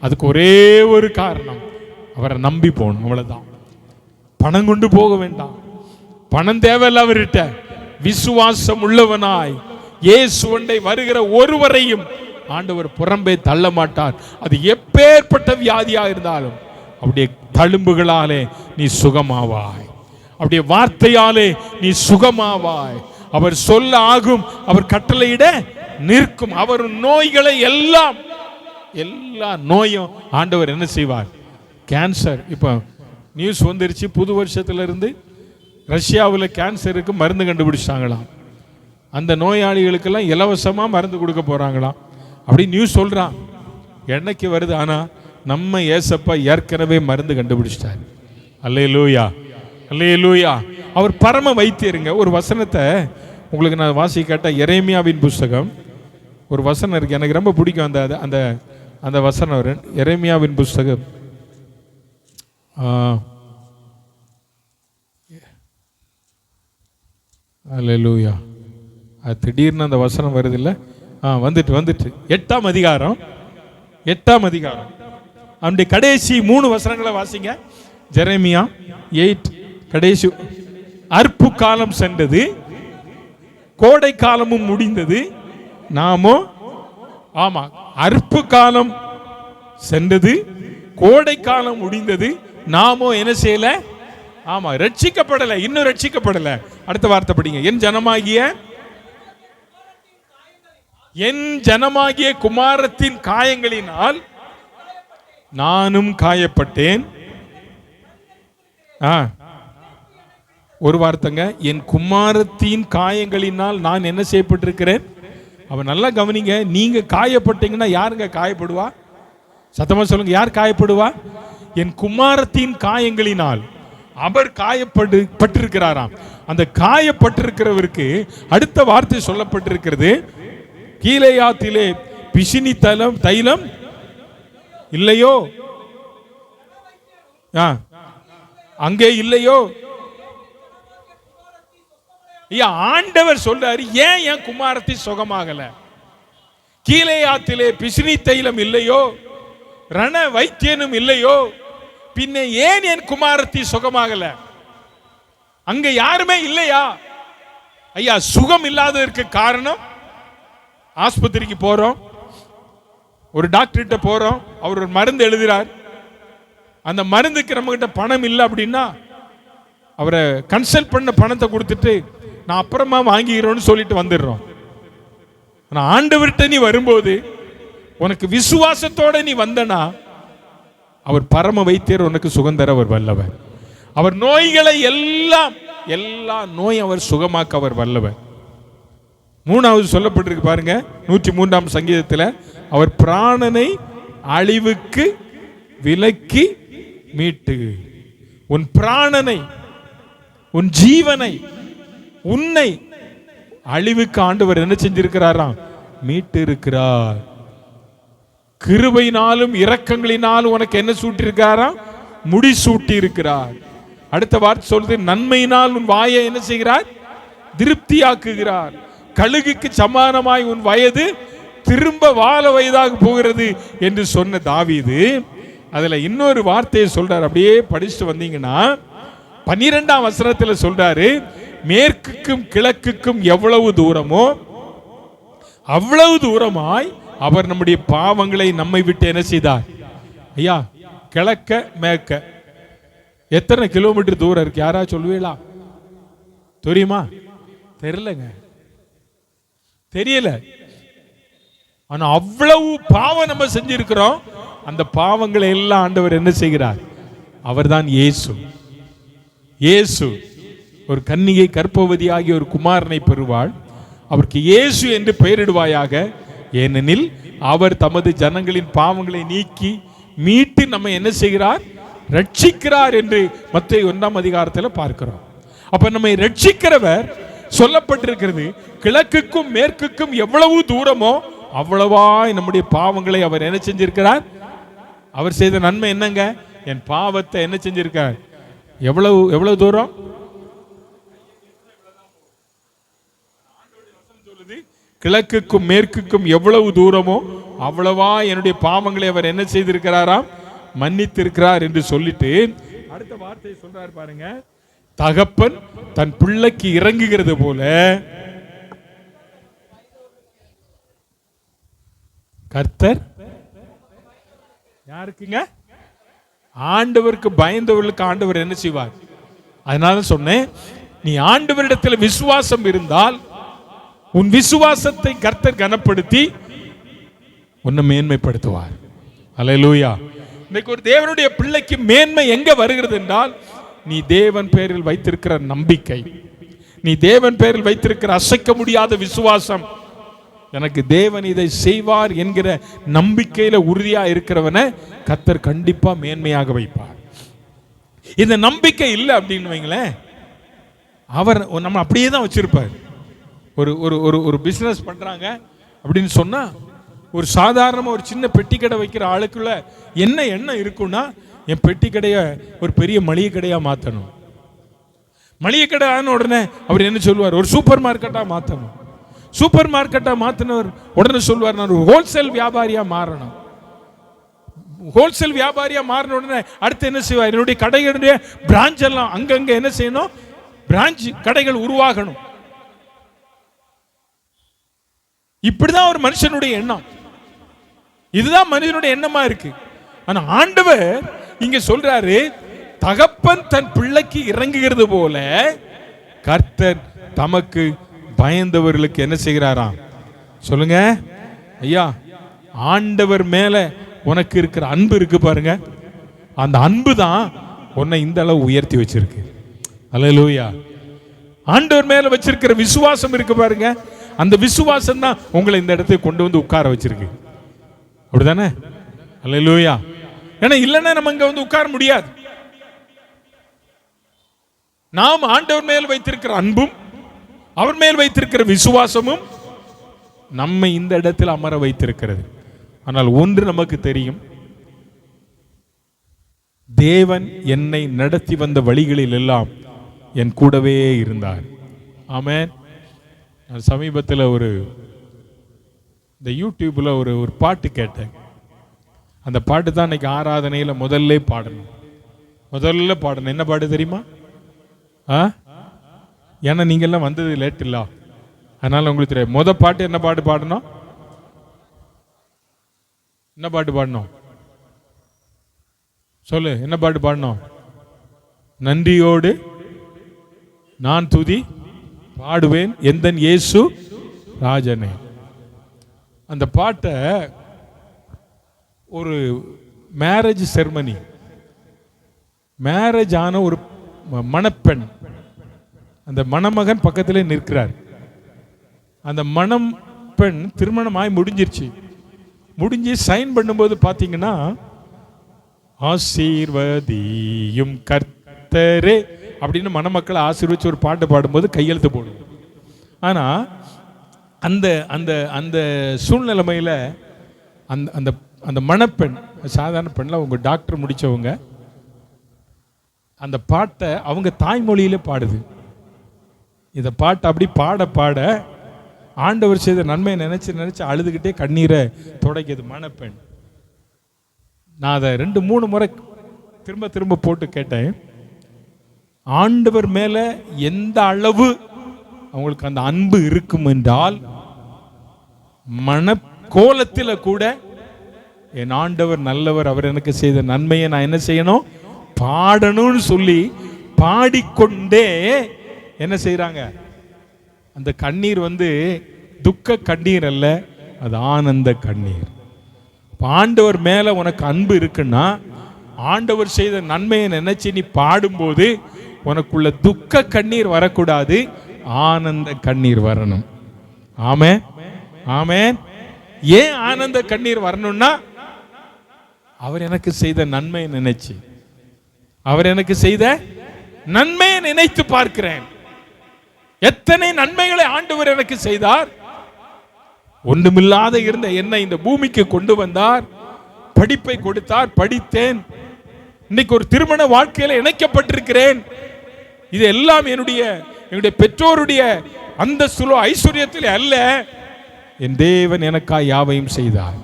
அதுக்கு ஒரே ஒரு காரணம், அவரை நம்பி போகணும், அவ்வளவுதான். பணம் கொண்டு போக வேண்டாம், பணம் தேவையில்ல. அவர்கிட்ட விசுவாசம் உள்ளவனாய் இயேசுவண்டை வருகிற ஒருவரையும் ஆண்டவர் புறம்பே தள்ள மாட்டார். அது எப்பேற்பட்ட வியாதியா இருந்தாலும் அப்படியே தழும்புகளாலே நீ சுகமாவாய், அப்படியே வார்த்தையாலே நீ சுகமாவாய். அவர் சொல்ல ஆகும், அவர் கட்டளையிட நிற்கும். அவர் நோய்களை எல்லாம், எல்லா நோயும் ஆண்டவர் என்ன செய்வார்? கேன்சர், இப்போ நியூஸ் வந்துருச்சு, புது வருஷத்துல இருந்து ரஷ்யாவில் கேன்சருக்கு மருந்து கண்டுபிடிச்சாங்களாம். அந்த நோயாளிகளுக்கெல்லாம் இலவசமா மருந்து கொடுக்க போறாங்களாம், அப்படி நியூஸ் சொல்றான். என்னைக்கு வருது? ஆனா நம்ம ஏசப்பா ஏற்கனவே மருந்து கண்டுபிடிச்சிட்டார். அல்லேலூயா, அல்லேலூயா. அவர் பரம வைத்தியருங்க. ஒரு வசனத்தை உங்களுக்கு நான் வாசி கேட்ட, எரேமியாவின் புஸ்தகம் ஒரு வசனம் இருக்கு, எனக்கு ரொம்ப பிடிக்கும். அந்த அந்த அந்த வசனம் எரேமியாவின் புஸ்தகம் அல்லேலூயா. அது திடீர்னு அந்த வசனம் வருது இல்லை? வந்துட்டு 8ஆம் அதிகாரம் அவனுடைய கடைசி 3 வசனங்களை வாசிங்க. எரேமியா 8 கடைசி. அற்பு காலம் சென்றது, கோடை காலமும் முடிந்தது, நாமோ ஆமா அற்பு காலம் சென்றது, கோடை காலம் முடிந்தது, நாமோ என்ன செய்யல? ஆமா ரட்சிக்கப்படல, இன்னும் ரட்சிக்கப்படல. அடுத்த வார்த்தை படிங்க. என் ஜனமாகிய குமாரத்தின் காயங்களினால் நானும் காயப்பட்டேன். ஒரு வார்த்தைங்க, என் குமாரத்தின் காயங்களினால் நான் என்ன செய்யப்பட்டிருக்கிறேன். அவன் நல்லா கவனிங்க, நீங்க காயப்பட்டீங்கன்னா யாருங்க காயப்படுவா? சத்தமா சொல்லுங்க, யார் காயப்படுவா? என் குமாரத்தின் காயங்களினால் அவர் காயப்பட்டிருக்கிறாராம். அந்த காயப்பட்டிருக்கிறவருக்கு அடுத்த வார்த்தை சொல்லப்பட்டிருக்கிறது, கீலேயாத்திலே பிசினி தைலம் இல்லையோ, அங்கே இல்லையோ. ஆண்டவர் சொல்றாரு, ஏன் என் குமாரத்தி சுகமாகல? கீலேயாத்திலே பிசினி தைலம் இல்லையோ, ரண வைத்தியனும் இல்லையோ, பின்ன ஏன் என் குமாரத்தி சுகமாகல? அங்க யாருமே இல்லையா? ஐயா, சுகம் இல்லாததற்கு காரணம், ஆஸ்பத்திரிக்கு போறோம், ஒரு டாக்டர்கிட்ட போறோம், அவர் ஒரு மருந்து எழுதுறார், அந்த மருந்துக்கு நம்ம கிட்ட பணம் இல்லை அப்படின்னா அவரை கன்சல்ட் பண்ண பணத்தை கொடுத்துட்டு நான் அப்புறமா வாங்கிக்கிறோன்னு சொல்லிட்டு வந்துடுறோம். ஆனா ஆண்டவர்கிட்ட நீ வரும்போது உனக்கு விசுவாசத்தோட நீ வந்தனா அவர் பரம வைத்தியர், உனக்கு சுகந்தர அவர் வல்லவர். அவர் நோய்களை எல்லா நோய் அவர் சுகமாக்க அவர் வல்லவர். மூணாவது சொல்லப்பட்டிருக்கு பாருங்க, 103ஆம் சங்கீதத்தில், அவர் பிராணனை அழிவுக்கு விலக்கி மீட்டு. உன் பிராணனை, உன் ஜீவனை, உன்னை அழிவுக்கு ஆண்டவர் என்ன செஞ்சிருக்கிறாராம்? மீட்டு இருக்கிறார். கிருபையினாலும் இரக்கங்களினாலும் உனக்கு என்ன சூட்டி இருக்கிறாராம்? முடி சூட்டி இருக்கிறார். அடுத்த வார்த்தை சொல்றது, நன்மையினால் உன் வாயை என்ன செய்கிறார்? திருப்தியாக்குகிறார். கழுகுக்கு சமானமாய் உன் வயது திரும்ப வாழ வயதாக போகிறது என்று சொன்ன தாவீது அதுல இன்னொரு வார்த்தையை சொல்றார். அப்படியே படிச்சுட்டு வந்தீங்கன்னா 12ஆம் வசனத்தில் சொல்றாரு, மேற்குக்கும் கிழக்குக்கும் எவ்வளவு தூரமோ அவ்வளவு தூரமாய் அவர் நம்முடைய பாவங்களை நம்மை விட்டு என்ன செய்தார்? ஐயா, கிழக்க மேற்க எத்தனை கிலோமீட்டர் தூரம் இருக்கு? யாரா சொல்லுவீங்களா? தெரியுமா? தெரியலங்க, தெரியல. ஆனா அவ்வளவு பாவம் நம்ம செஞ்சிருக்கிறோம். அந்த பாவங்களை எல்லாம் ஆண்டவர் என்ன செய்கிறார்? அவர்தான் இயேசு. இயேசு ஒரு கன்னிகை கர்ப்பவதி ஆகிய ஒரு குமாரனை பெறுவாள், அவருக்கு இயேசு என்று பெயரிடுவாயாக, ஏனெனில் அவர் தமது ஜனங்களின் பாவங்களை நீக்கி மீட்டு நம்ம என்ன செய்கிறார்? ரட்சிக்கிறார் என்று மத்தேயு 1ஆம் அதிகாரத்தில் பார்க்கிறோம். அப்ப நம்மை ரட்சிக்கிறவர் சொல்லப்பட்டிருக்கிறது, கிழக்குக்கும் மேற்குக்கும் எவ்வளவு தூரமோ அவ்வளவாய் நம்முடைய பாவங்களை அவர் என்ன செஞ்சிருக்கிறார்? அவர் செய்த நன்மை என்னங்க? என் பாவத்தை என்ன செஞ்சிருக்கார்? எவ்வளவு தூரம்? கிழக்குக்கும் மேற்குக்கும் எவ்வளவு தூரமோ அவ்வளவா என்னுடைய பாவங்களை அவர் என்ன செய்திருக்கிறாராம்? மன்னித்திருக்கிறார் என்று சொல்லிட்டு அடுத்த வார்த்தையை சொல்றார் பாருங்க, தகப்பன் தன் பிள்ளைக்கு இறங்குகிறது போல கர்த்தர் யாருக்குங்க? ஆண்டவருக்கு பயந்தவர்களுக்கு ஆண்டவர் என்ன செய்வார்? அதனால சொன்னேன், நீ ஆண்டவரிடத்தில் விசுவாசம் இருந்தால் உன் விசுவாசத்தை கர்த்தர் கனப்படுத்தி உன்னை மேன்மைப்படுத்துவார். அல்லேலூயா. இன்னைக்கு ஒரு தேவனுடைய பிள்ளைக்கு மேன்மை எங்க வருகிறது என்றால், நீ தேவன் பேரில் வைத்திருக்கிற நம்பிக்கை, நீ தேவன் பேரில் வைத்திருக்கிற அசைக்க முடியாத விசுவாசம், எனக்கு தேவன் இதை செய்வார் என்கிற நம்பிக்கையில உறுதியா இருக்கிறவனை கர்த்தர் கண்டிப்பா மேன்மையாக வைப்பார். இந்த நம்பிக்கை இல்லை அப்படின்னு வைங்களேன், அவர் நம்ம அப்படியே தான் வச்சிருப்பார். ஒரு ஒரு ஒரு ஒரு பிசினஸ் பண்றாங்க அப்படின்னு சொன்னா, ஒரு சாதாரண ஒரு சின்ன பெட்டி கடை வைக்கிற ஆளுக்குள்ள என்ன எண்ணம் இருக்குன்னா, என் பெட்டி கடையை ஒரு பெரிய மளிகை கடையா மாற்றணும். மளிகை கடை ஆன உடனே அவர் என்ன சொல்லுவார்? ஒரு சூப்பர் மார்க்கெட்டா மாற்றணும். சூப்பர் மார்க்கெட்டா மாற்றினவர் உடனே சொல்வார், நான் ஒரு ஹோல்சேல் வியாபாரியா மாறணும். ஹோல்சேல் வியாபாரியா மாறின உடனே அடுத்து என்ன செய்வார்? என்னுடைய கடைகளுடைய பிரான்ச் எல்லாம் அங்கங்க என்ன செய்யணும்? பிரான்ச் கடைகள் உருவாகணும். இப்படிதான் ஒரு மனுஷனுடைய எண்ணம். இதுதான் மனிதனுடைய எண்ணமா இருக்கு. ஆனா ஆண்டவர் இங்க சொல்றாரு, தகப்பன் தன் பிள்ளைக்கு இறங்குகிறது போல கர்த்தர் தமக்கு பயந்தவர்களுக்கு என்ன செய்கிறாராம்? சொல்லுங்க ஐயா. ஆண்டவர் மேல உனக்கு இருக்கிற அன்பு இருக்கு பாருங்க, அந்த அன்பு தான் உன்னை இந்த அளவு உயர்த்தி வச்சிருக்கு. அல்லேலூயா. ஆண்டவர் மேல வச்சிருக்கிற விசுவாசம் இருக்கு பாருங்க, அந்த விசுவாசம் தான் உங்களை இந்த இடத்துக்கு கொண்டு வந்து உட்கார வச்சிருக்கு. அப்படிதானே? அல்லேலூயா. ஏன்னா இல்லைன்னா நம்ம இங்க வந்து உட்கார முடியாது. நாம் ஆண்டவர் மேல் வைத்திருக்கிற அன்பும் அவர் மேல் வைத்திருக்கிற விசுவாசமும் நம்மை இந்த இடத்தில் அமர வைத்திருக்கிறது. ஆனால் ஒன்று நமக்கு தெரியும், தேவன் என்னை நடத்தி வந்த வழிகளில் எல்லாம் என் கூடவே இருந்தார். ஆமென். நான் சமீபத்தில் இந்த யூடியூப்ல ஒரு பாட்டு கேட்டேன். அந்த பாட்டு தான் இன்னைக்கு ஆராதனையில் முதல்ல பாடணும். என்ன பாட்டு தெரியுமா? ஏன்னா நீங்க எல்லாம் வந்தது லேட் இல்ல, அதனால உங்களுக்கு தெரியும். பாட்டு என்ன பாட்டு பாடணும்? என்ன பாட்டு பாடணும்? சொல்லு, என்ன பாட்டு பாடணும்? நன்றியோடு நான் துதி பாடுவேன் எந்தன் இயேசு ராஜனே. அந்த பாட்டை ஒரு மேரேஜ் செர்மனி, மேரேஜ் ஆன ஒரு மணப்பெண், அந்த மணமகன் பக்கத்திலே நிற்கிறார். அந்த மணப்பெண் திருமணமாய் முடிஞ்சு சைன் பண்ணும்போது பார்த்தீங்கன்னா, ஆசீர்வதியும் கர்த்தரே அப்படின்னு மணமக்களை ஆசீர்வதிச்சு ஒரு பாட்டு பாடும்போது கையெழுத்து போடுவோம். ஆனால் அந்த அந்த அந்த சூழ்நிலைமையில் அந்த அந்த அந்த மணப்பெண், சாதாரண பெண்ணில் அவங்க டாக்டர் முடித்தவங்க, அந்த பாட்டை அவங்க தாய்மொழியிலே பாடுது. இந்த பாட்டை அப்படி பாட ஆண்டவர் செய்த நன்மையை நினைச்சு அழுதுகிட்டே கண்ணீரை துடைக்குது மணப்பெண். நான் அதை 2-3 முறை திரும்ப போட்டு கேட்டேன். ஆண்டவர் மேல எந்த அளவு அவங்களுக்கு அந்த அன்பு இருக்கும் என்றால், மனக்கோலத்தில் கூட என் ஆண்டவர் நல்லவர், அவர் எனக்கு செய்த நன்மையை நான் என்ன செய்யணும், பாடணும்னு சொல்லி பாடிக்கொண்டே என்ன செய்யறாங்க. அந்த கண்ணீர் துக்க கண்ணீர் அல்ல, அது ஆனந்த கண்ணீர். ஆண்டவர் மேல உனக்கு அன்பு இருக்குன்னா, ஆண்டவர் செய்த நன்மையை நினைச்சு நீ பாடும்போது உனக்குள்ள துக்க கண்ணீர் வரக்கூடாது, ஆனந்த கண்ணீர் வரணும். ஆமென், ஆமென். ஏன் ஆனந்த கண்ணீர் வரணும்னா, அவர் எனக்கு செய்த நன்மையை நினைச்சு, அவர் எனக்கு செய்த நன்மையை நினைத்து பார்க்கிறேன். எத்தனை நன்மைகளை ஆண்டவர் எனக்கு செய்தார். ஒன்றுமில்லாத இருந்த என்னை இந்த பூமிக்கு கொண்டு வந்தார், படிப்பை கொடுத்தார், படித்தேன், இன்னைக்கு ஒரு திருமண வாழ்க்கையில இணைக்கப்பட்டிருக்கிறேன். இது எல்லாம் என்னுடைய பெற்றோருடைய அந்தஸ்திலோ ஐஸ்வர்யத்தில் அல்ல, என் தேவன் எனக்காய் யாவையும் செய்தார்.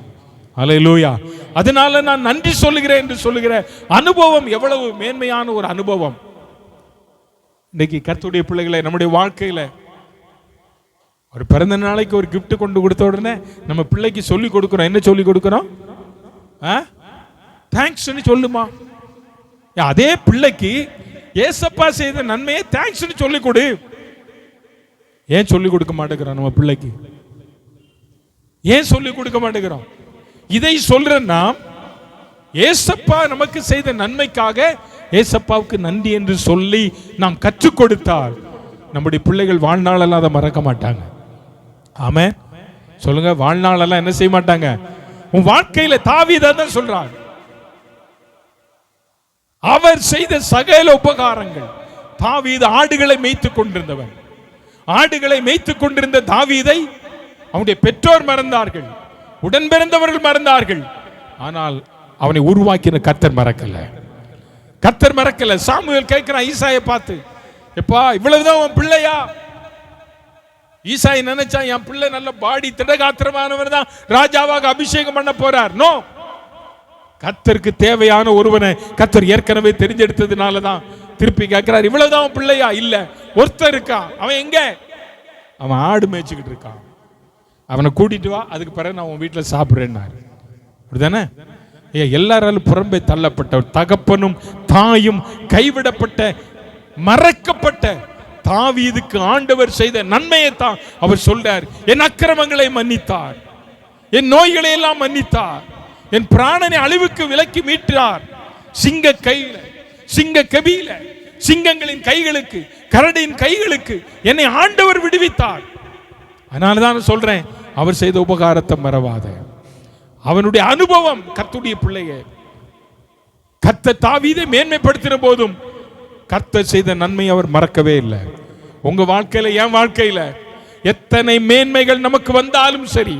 அல்லேலூயா. அதனால நான் நன்றி சொல்லுகிறேன் என்று சொல்லுகிற அனுபவம் எவ்வளவு மேன்மையான ஒரு அனுபவம். இன்னைக்கு கர்த்தருடைய பிள்ளைகளை நம்முடைய வாழ்க்கையில ஒரு பிறந்த நாளைக்கு ஒரு gift கொண்டு கொடுத்த உடனே நம்ம பிள்ளைக்கு சொல்லி கொடுக்கிறோம். என்ன சொல்லி கொடுக்கிறோம்? தேங்க்ஸ் சொல்லுமா. அதே பிள்ளைக்கு ஏசப்பா செய்த நன்மையை தேங்க்ஸ் சொல்லி கொடு. ஏன் சொல்லி கொடுக்க மாட்டேங்கிறோம்? நம்ம பிள்ளைக்கு ஏன் சொல்லி கொடுக்க மாட்டேங்கிறோம்? இதை சொல்றேன்னா, ஏசப்பா நமக்கு செய்த நன்மைக்காக ஏசப்பாவுக்கு நன்றி என்று சொல்லி நாம் கற்றுக் கொடுத்தால் நம்முடைய பிள்ளைகள் வாழ்நாளெல்லாம் அதை மறக்க மாட்டாங்க. ஆமென் சொல்லுங்க. வாழ்நாளெல்லாம் என்ன செய்ய மாட்டாங்க? உன் வாழ்க்கையில தாவீது தான் சொல்றார், அவர் செய்த சகல உபகாரங்கள். தாவீது ஆடுகளை மேய்த்துக் கொண்டிருந்தவன். ஆடுகளை மேய்த்துக் கொண்டிருந்த தாவீதை அவனுடைய பெற்றோர் மறந்தார்கள், உடன் பிறந்தவர்கள் மறந்தார்கள். ஆனால் அவனை உருவாக்கின கர்த்தர் மறக்கல. சாமுவேல் கேட்கிறான் ஈசாயை பார்த்து, எப்பா இவ்வளவுதான் உன் பிள்ளையா? ஈசாய் நினைச்சா என் பிள்ளை நல்ல பாடி திடகாத்திரமானவர் தான் ராஜாவாக அபிஷேகம் பண்ண போறார். நோ, கர்த்தருக்கு தேவையான ஒருவனை கர்த்தர் ஏற்கனவே தெரிஞ்செடுத்ததுனால தான் திருப்பி கேட்கிறார், இவ்வளவுதான் உன் பிள்ளையா? இல்ல, ஒருத்தர் இருக்கான். அவன் எங்க? அவன் ஆடு மேய்ச்சிக்கிட்டு இருக்கான். அவனை கூட்டிட்டு வா, அதுக்கு பிறகு நான் உன் வீட்டில் சாப்பிடுறேன்னாரு. அப்படிதானே? எல்லாராலும் புறம்பே தள்ளப்பட்ட தகப்பனும் தாயும் கைவிடப்பட்ட மறக்கப்பட்ட தாவீதுக்கு ஆண்டவர் செய்த நன்மையை தான் அவர் சொல்றார். என் அக்கிரமங்களை மன்னித்தார், என் நோய்களை எல்லாம் மன்னித்தார், என் பிராணனை அழிவுக்கு விலக்கி மீட்டார். சிங்க கையில, சிங்க கபியில சிங்கங்களின் கைகளுக்கு, கரடியின் கைகளுக்கு என்னை ஆண்டவர் விடுவித்தார். அதனாலதான் சொல்றேன், அவர் செய்த உபகாரத்தை மறவாத. அவனுடைய அனுபவம். கர்த்தருடைய பிள்ளையே, கர்த்தர் தாவீதை மேன்மைப்படுத்தின போதும் கர்த்தர் செய்த நன்மை அவர் மறக்கவே இல்லை. உங்க வாழ்க்கையில, என் வாழ்க்கையில எத்தனை மேன்மைகள் நமக்கு வந்தாலும் சரி,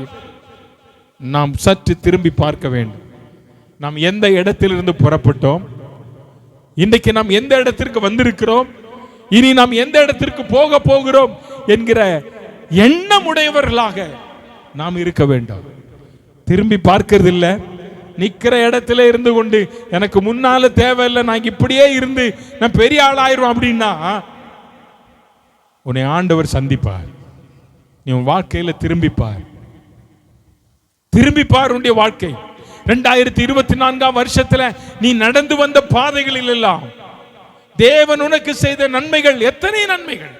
நாம் சற்று திரும்பி பார்க்க வேண்டும். நாம் எந்த இடத்திலிருந்து புறப்பட்டோம், இன்றைக்கு நாம் எந்த இடத்திற்கு வந்திருக்கிறோம், இனி நாம் எந்த இடத்திற்கு போக போகிறோம் என்கிற எண்ணமுடையவர்களாக நாம் இருக்க வேண்டும். திரும்பி பார்க்கிறது இல்லை. நிக்கிற இடத்துல இருந்து கொண்டு எனக்கு முன்னால தேவையில்லை, நான் இப்படியே இருந்து நான் பெரிய ஆள் ஆயிரும் அப்படின்னா உன்னை ஆண்டவர் சந்திப்பார். நீ உன் வாழ்க்கையில திரும்பிப்பார். உன்னுடைய வாழ்க்கை 2024 வருஷத்துல நீ நடந்து வந்த பாதைகளில் எல்லாம் தேவன் உனக்கு செய்த நன்மைகள், எத்தனை நன்மைகள்!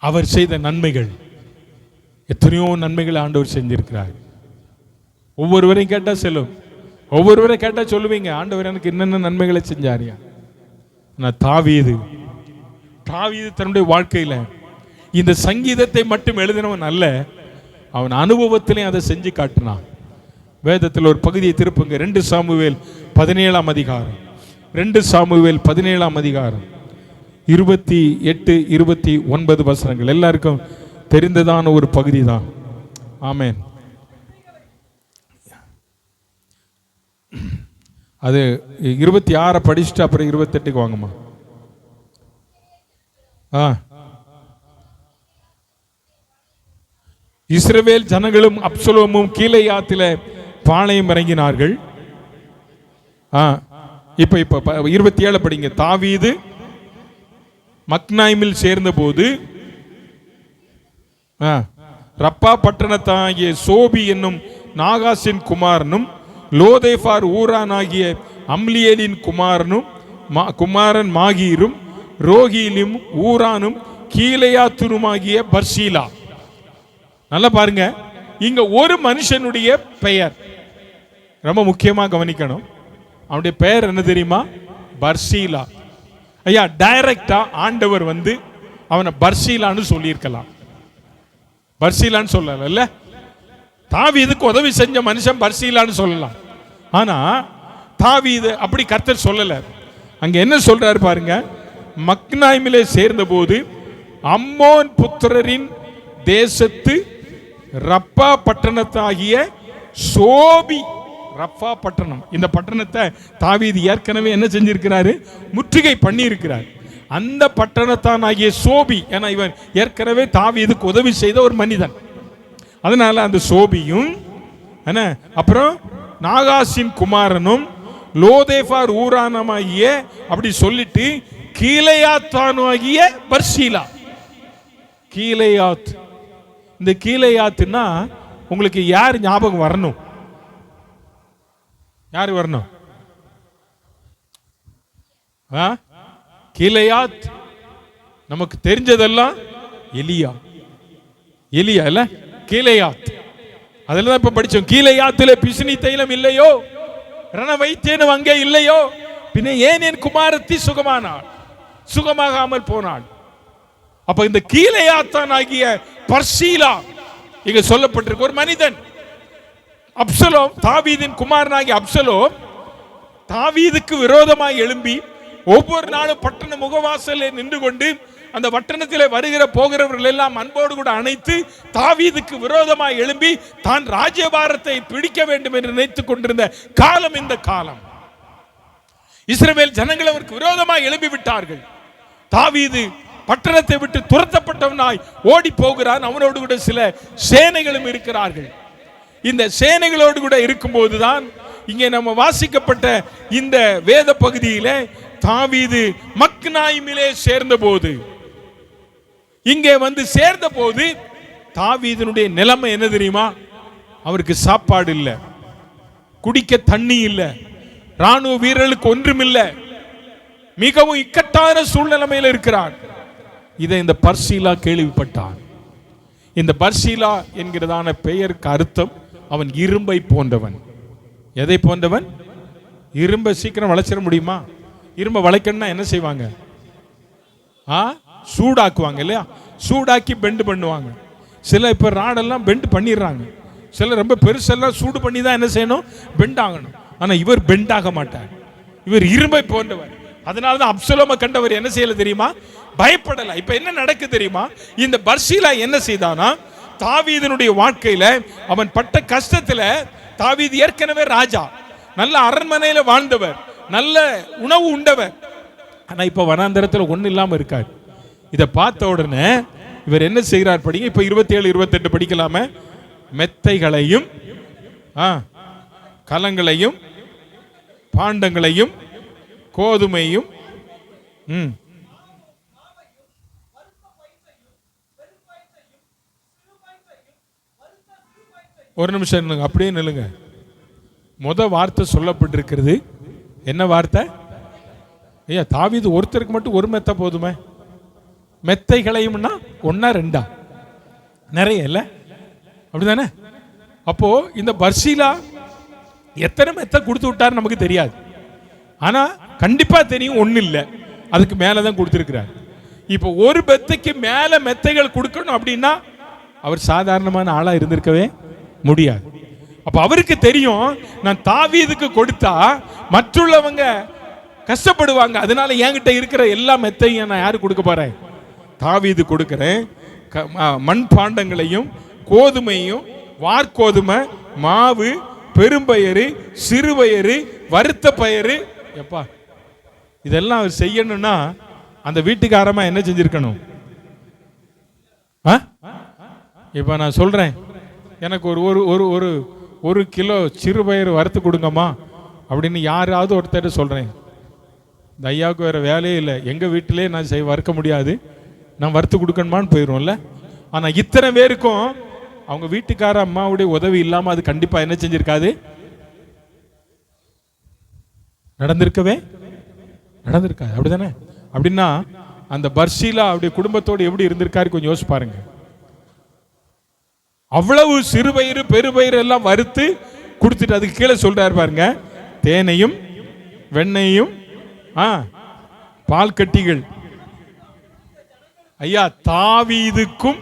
அவர் செய்த நன்மைகள், எத்தனையோ நன்மைகள் ஆண்டவர் செஞ்சிருக்கிறார். ஒவ்வொருவரையும் கேட்டா சொல்லும், ஒவ்வொருவரை கேட்டா சொல்லுவீங்க, ஆண்டவர் எனக்கு என்னென்ன நன்மைகளை செஞ்சாரியா. நான் தாவீது தன்னுடைய வாழ்க்கையில இந்த சங்கீதத்தை மட்டும் எழுதினவன் அல்ல, அவன் அனுபவத்திலையும் அதை செஞ்சு காட்டினான். வேதத்தில் ஒரு பகுதியை திருப்புங்க, 2 சாமுவேல் 17ஆம் அதிகாரம். 2 சாமுவேல் 17ஆம் அதிகாரம் 28, 29 வசனங்கள். எல்லாருக்கும் தெரிந்ததான ஒரு பகுதி தான். ஆமென். அது 26 படிச்சுட்டு அப்புறம் 28க்கு வாங்கம்மா. இஸ்ரவேல் ஜனங்களும் அப்சலோமும் கீலேயாத்திலே பாளையம் இறங்கினார்கள். இப்ப 27 படிங்க. தாவீது மக்னாயிமில் சேர்ந்த போது ரப்பா பட்டணத்தாகிய சோபி என்னும் நாகாசின் குமாரனும் லோதேபார் ஊரான் ஆகிய அம்லியேலின் குமாரன் மாகீரும் ரோகிலும் ஊரானும் கீலேயாத்துருமாகிய பர்சீலா. நல்லா பாருங்க, இங்க ஒரு மனுஷனுடைய பெயர் ரொம்ப முக்கியமா கவனிக்கணும். அவனுடைய பெயர் என்ன தெரியுமா? பர்சீலா. ஐயா, டைரக்டா ஆண்டவர் வந்து அவனை பர்சீலான்னு சொல்லியிருக்கலாம். பர்சீலான்னு சொல்லல. தாவீதுக்கு உதவி செஞ்ச மனுஷன் பர்சீலான்னு சொல்லலாம். ஆனா தாவீது அப்படி கர்த்தர் சொல்லல. அங்க என்ன சொல்றாரு பாருங்க. மக்னாயிமிலே சேர்ந்த போது அம்மோன் புத்திரரின் தேசத்து ரப்பா பட்டணத்தாகிய சோபி. ரப்பா பட்டணம், இந்த பட்டணத்தை தாவீது ஏற்கனவே என்ன செஞ்சிருக்கிறாரு? முற்றுகை பண்ணி இருக்கிறார். அந்த பட்டணத்தான் ஆகிய சோபி, ஏன்னா இவன் ஏற்கனவே தாவீதுக்கு உதவி செய்த ஒரு மனிதன். அதனால அந்த சோபியும் அப்புறம் நாகாசின் குமாரனும் லோதேபார் ஊரானமாகிய அப்படி சொல்லிட்டு கீலேயாத்தானுமாகிய பர்சீலா. கீலேயாத், இந்த கீலேயாத்துன்னா உங்களுக்கு யார் ஞாபகம் வரணும்? யாரு வரணும்? கீலேயாத் நமக்கு தெரிஞ்சதெல்லாம் எலியா இல்ல, கீலேயாத். அதுல தான் இப்ப படிச்சோம். கீலேயாத்திலே பிசினி தைலம் இல்லையோ, ரண வைத்தியனும் அங்கே இல்லையோ, பின்ன ஏன் என் குமாரத்தி சுகமாகாமல் போனாள். அப்ப இந்த கீலேயாத்தான் ஆகிய பர்சீலா இங்க சொல்லப்பட்டிருக்கு. ஒரு மனிதன் அப்சலோம், தாவீதின் குமாரனாகிய அப்சலோம் தாவீதுக்கு விரோதமாய் எழும்பி ஒவ்வொரு நாளும் பட்டண முகவாசலில் நின்று கொண்டு அந்த பட்டணத்தில் வருகிற போகிறவர்கள் எல்லாம் அன்போடு கூட அணைத்து தாவீதுக்கு விரோதமாய் எழும்பி தான் ராஜ்யபாரத்தை பிடிக்க வேண்டும் என்று நினைத்துக் கொண்டிருந்த காலம் இந்த காலம். இஸ்ரவேல் ஜனங்கள் அவருக்கு விரோதமாய் எழும்பி விட்டார்கள். தாவீது பட்டணத்தை விட்டு துரத்தப்பட்டவனாய் ஓடி போகிறான். அவனோடு கூட சில சேனைகளும் இருக்கிறார்கள். இந்த சேனைகளோடு கூட இருக்கும்போதுதான் இங்கே நம்ம வாசிக்கப்பட்ட இந்த வேத பகுதியில தாவீது மக்னாயிமிலே சேர்ந்த போது, இங்கே வந்து சேர்ந்த போது தாவீதினுடைய நிலைமை என்ன தெரியுமா? அவருக்கு சாப்பாடு இல்லை, குடிக்க தண்ணி இல்லை, ராணுவ வீரர்களுக்கு ஒன்றுமில்லை, மிகவும் இக்கட்டான சூழ்நிலைமையில் இருக்கிறான். இதை இந்த பர்சீலா கேள்விப்பட்டான். இந்த பர்சீலா என்கிறதான பெயருக்கு அர்த்தம் அவன் இரும்பை போன்றவன். எதை போன்றவன்? இரும்பை சீக்கிரம் வளைச்சிட முடியுமா? இரும்பை வளைக்கணும்னா என்ன செய்வாங்க? சூடாக்குவாங்க இல்லையா? சூடாக்கி பெண்டு பண்ணுவாங்க. சில இப்போ ராடெல்லாம் பெண்டு பண்ணிடுறாங்க. சில ரொம்ப பெருசெல்லாம் சூடு பண்ணி தான் என்ன செய்யணும்? பெண்ட் ஆகணும். ஆனால் இவர் பெண்ட் ஆக மாட்டார். இவர் இரும்பை போன்றவர். அதனால தான் அப்சலோமை கண்டவர் என்ன செய்யல தெரியுமா? பயப்படலை. இப்போ என்ன நடக்கு தெரியுமா? இந்த பர்சீலா என்ன செய்தானா, தாவீதனுடைய வாழ்க்கையில அவன் பட்ட கஷ்டத்துல, தாவீது ஏற்கனவே ராஜா, நல்ல அரண்மனையில வாழ்ந்தவர், நல்ல உணவு உண்டவர். ஆனா இப்ப வனாந்தரத்தில் ஒண்ணு இல்லாம இருக்கார். இதை பார்த்த உடனே இவர் என்ன செய்கிறார் படிங்க. இப்ப 27 28 படிக்கலாம. மெத்தைகளையும் கலங்களையும் பாண்டங்களையும் கோதுமையும் ஒரு நிமிஷம் நில்லுங்க, அப்படியே நில்லுங்க. முத வார்த்தை சொல்லப்பட்டிருக்கிறது என்ன வார்த்தை? ஐயா, தாவீது ஒருத்தருக்கு மட்டும் ஒரு மெத்தை போதுமே. மெத்தைகளையும்னா ஒன்னா ரெண்டா? நிறைய இல்ல, அப்படிதானே? அப்போ இந்த பர்சீலா எத்தனை மெத்தை கொடுத்து விட்டார் நமக்கு தெரியாது. ஆனா கண்டிப்பா தெரியும் ஒண்ணு இல்லை, அதுக்கு மேலதான் கொடுத்திருக்கிறார். இப்போ ஒரு மெத்தைக்கு மேல மெத்தைகள் கொடுக்கணும் அப்படின்னா அவர் சாதாரணமான ஆளா இருந்திருக்கவே முடியாது. அப்ப அவருக்கு தெரியும், நான் தாவீதுக்கு கொடுத்தா மற்றுள்ளவங்க கஷ்டப்படுவாங்க, அதனால என்கிட்ட இருக்கிற எல்லா மெத்தையும் நான் யாரு கொடுக்க போறேன்? தாவீது கொடுக்கிறேன். மண் பாண்டங்களையும் கோதுமையும், வார்கோதுமை, மாவு, பெரும்பயறு, சிறுபயறு, வறுத்த பயறு. எப்பா, இதெல்லாம் அவர் செய்யணும்னா அந்த வீட்டுக்காரமா என்ன செஞ்சிருக்கணும்? இப்ப நான் சொல்றேன், எனக்கு ஒரு ஒரு ஒரு ஒரு கிலோ சிறுபயிறு வறுத்து கொடுங்கம்மா அப்படின்னு யாராவது ஒருத்தர் சொல்றேன். இந்த ஐயாவுக்கு வேற வேலையே இல்லை, எங்க வீட்டிலே நான் வறுக்க முடியாது, நான் வறுத்து கொடுக்கணுமான்னு போயிடும்ல. ஆனா இத்தனை பேருக்கும் அவங்க வீட்டுக்கார அம்மாவுடைய உதவி இல்லாம அது கண்டிப்பா என்ன செஞ்சிருக்காது? நடந்திருக்காது, அப்படிதானே? அப்படின்னா அந்த பர்சீலா அவருடைய குடும்பத்தோடு எப்படி இருந்திருக்காரு கொஞ்சம் யோசிச்சு பாருங்க. அவ்வளவு சிறுபயிறு பெருபயிறு எல்லாம் வறுத்து கொடுத்துட்டு அதுக்கு கீழே சொல்றாரு பாருங்க, தேனையும் வெண்ணையும் பால் கட்டிகள். ஐயா, தாவீதுக்கும்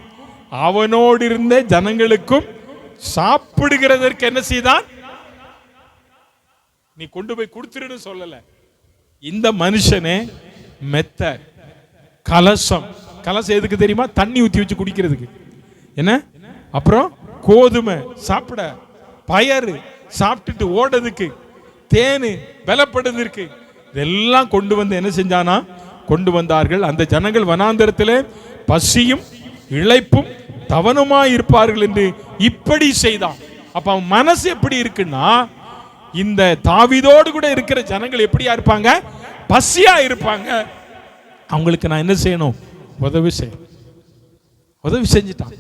அவனோடு இருந்த ஜனங்களுக்கும் சாப்பிடுகிறதற்கு என்ன செய்தான்? நீ கொண்டு போய் கொடுத்துருன்னு சொல்லல. இந்த மனுஷனே மெத்த கலசம். கலசம் எதுக்கு தெரியுமா? தண்ணி ஊற்றி வச்சு குடிக்கிறதுக்கு. என்ன? அப்புறம் கோதுமை சாப்பிட, பயறு சாப்பிட்டுட்டு ஓடுறதுக்கு, தேனு பலப்படுறதுக்கு, இதெல்லாம் கொண்டு வந்து என்ன செஞ்சானா? கொண்டு வந்தார்கள். அந்த ஜனங்கள் வனாந்தரத்திலே பசியும் இளைப்பும் தவனுமாய் இருப்பார்கள் என்று இப்படி செய்தான். அப்ப அவன் மனசு எப்படி இருக்குன்னா, இந்த தாவீதோடு கூட இருக்கிற ஜனங்கள் எப்படியா இருப்பாங்க? பசியா இருப்பாங்க. அவங்களுக்கு நான் என்ன செய்யணும்? உதவி செய்யணும். உதவி செஞ்சுட்டான்.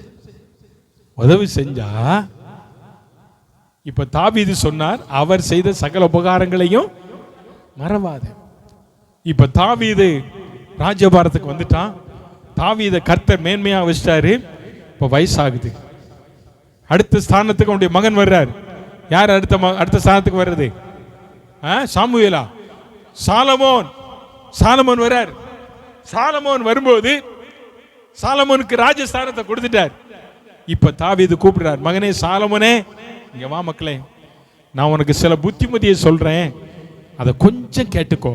உதவி செஞ்சா இப்ப தாவீது சொன்னார், அவர் செய்த சகல உபகாரங்களையும் மறவாது. இப்ப தாவீது ராஜ்யபாரத்துக்கு வந்துட்டான். தாவீத கர்த்தர் மேன்மையா வச்சிட்டாரு. இப்ப வயசாகுது. அடுத்த ஸ்தானத்துக்கு அவனுடைய மகன் வர்றார். யார் அடுத்த ஸ்தானத்துக்கு வர்றது? சாமுவேலா? சாலமோன். சாலமோன் வர்றார். சாலமோன் வரும்போது சாலமோனுக்கு ராஜஸ்தானத்தை கொடுத்துட்டார். இப்ப தாவீது கூப்பிடுறார், மகனே சாலமோனே, இங்க வா மக்களே, நான் உனக்கு சில புத்திமதியை சொல்றேன், அதை கொஞ்சம் கேட்டுக்கோ.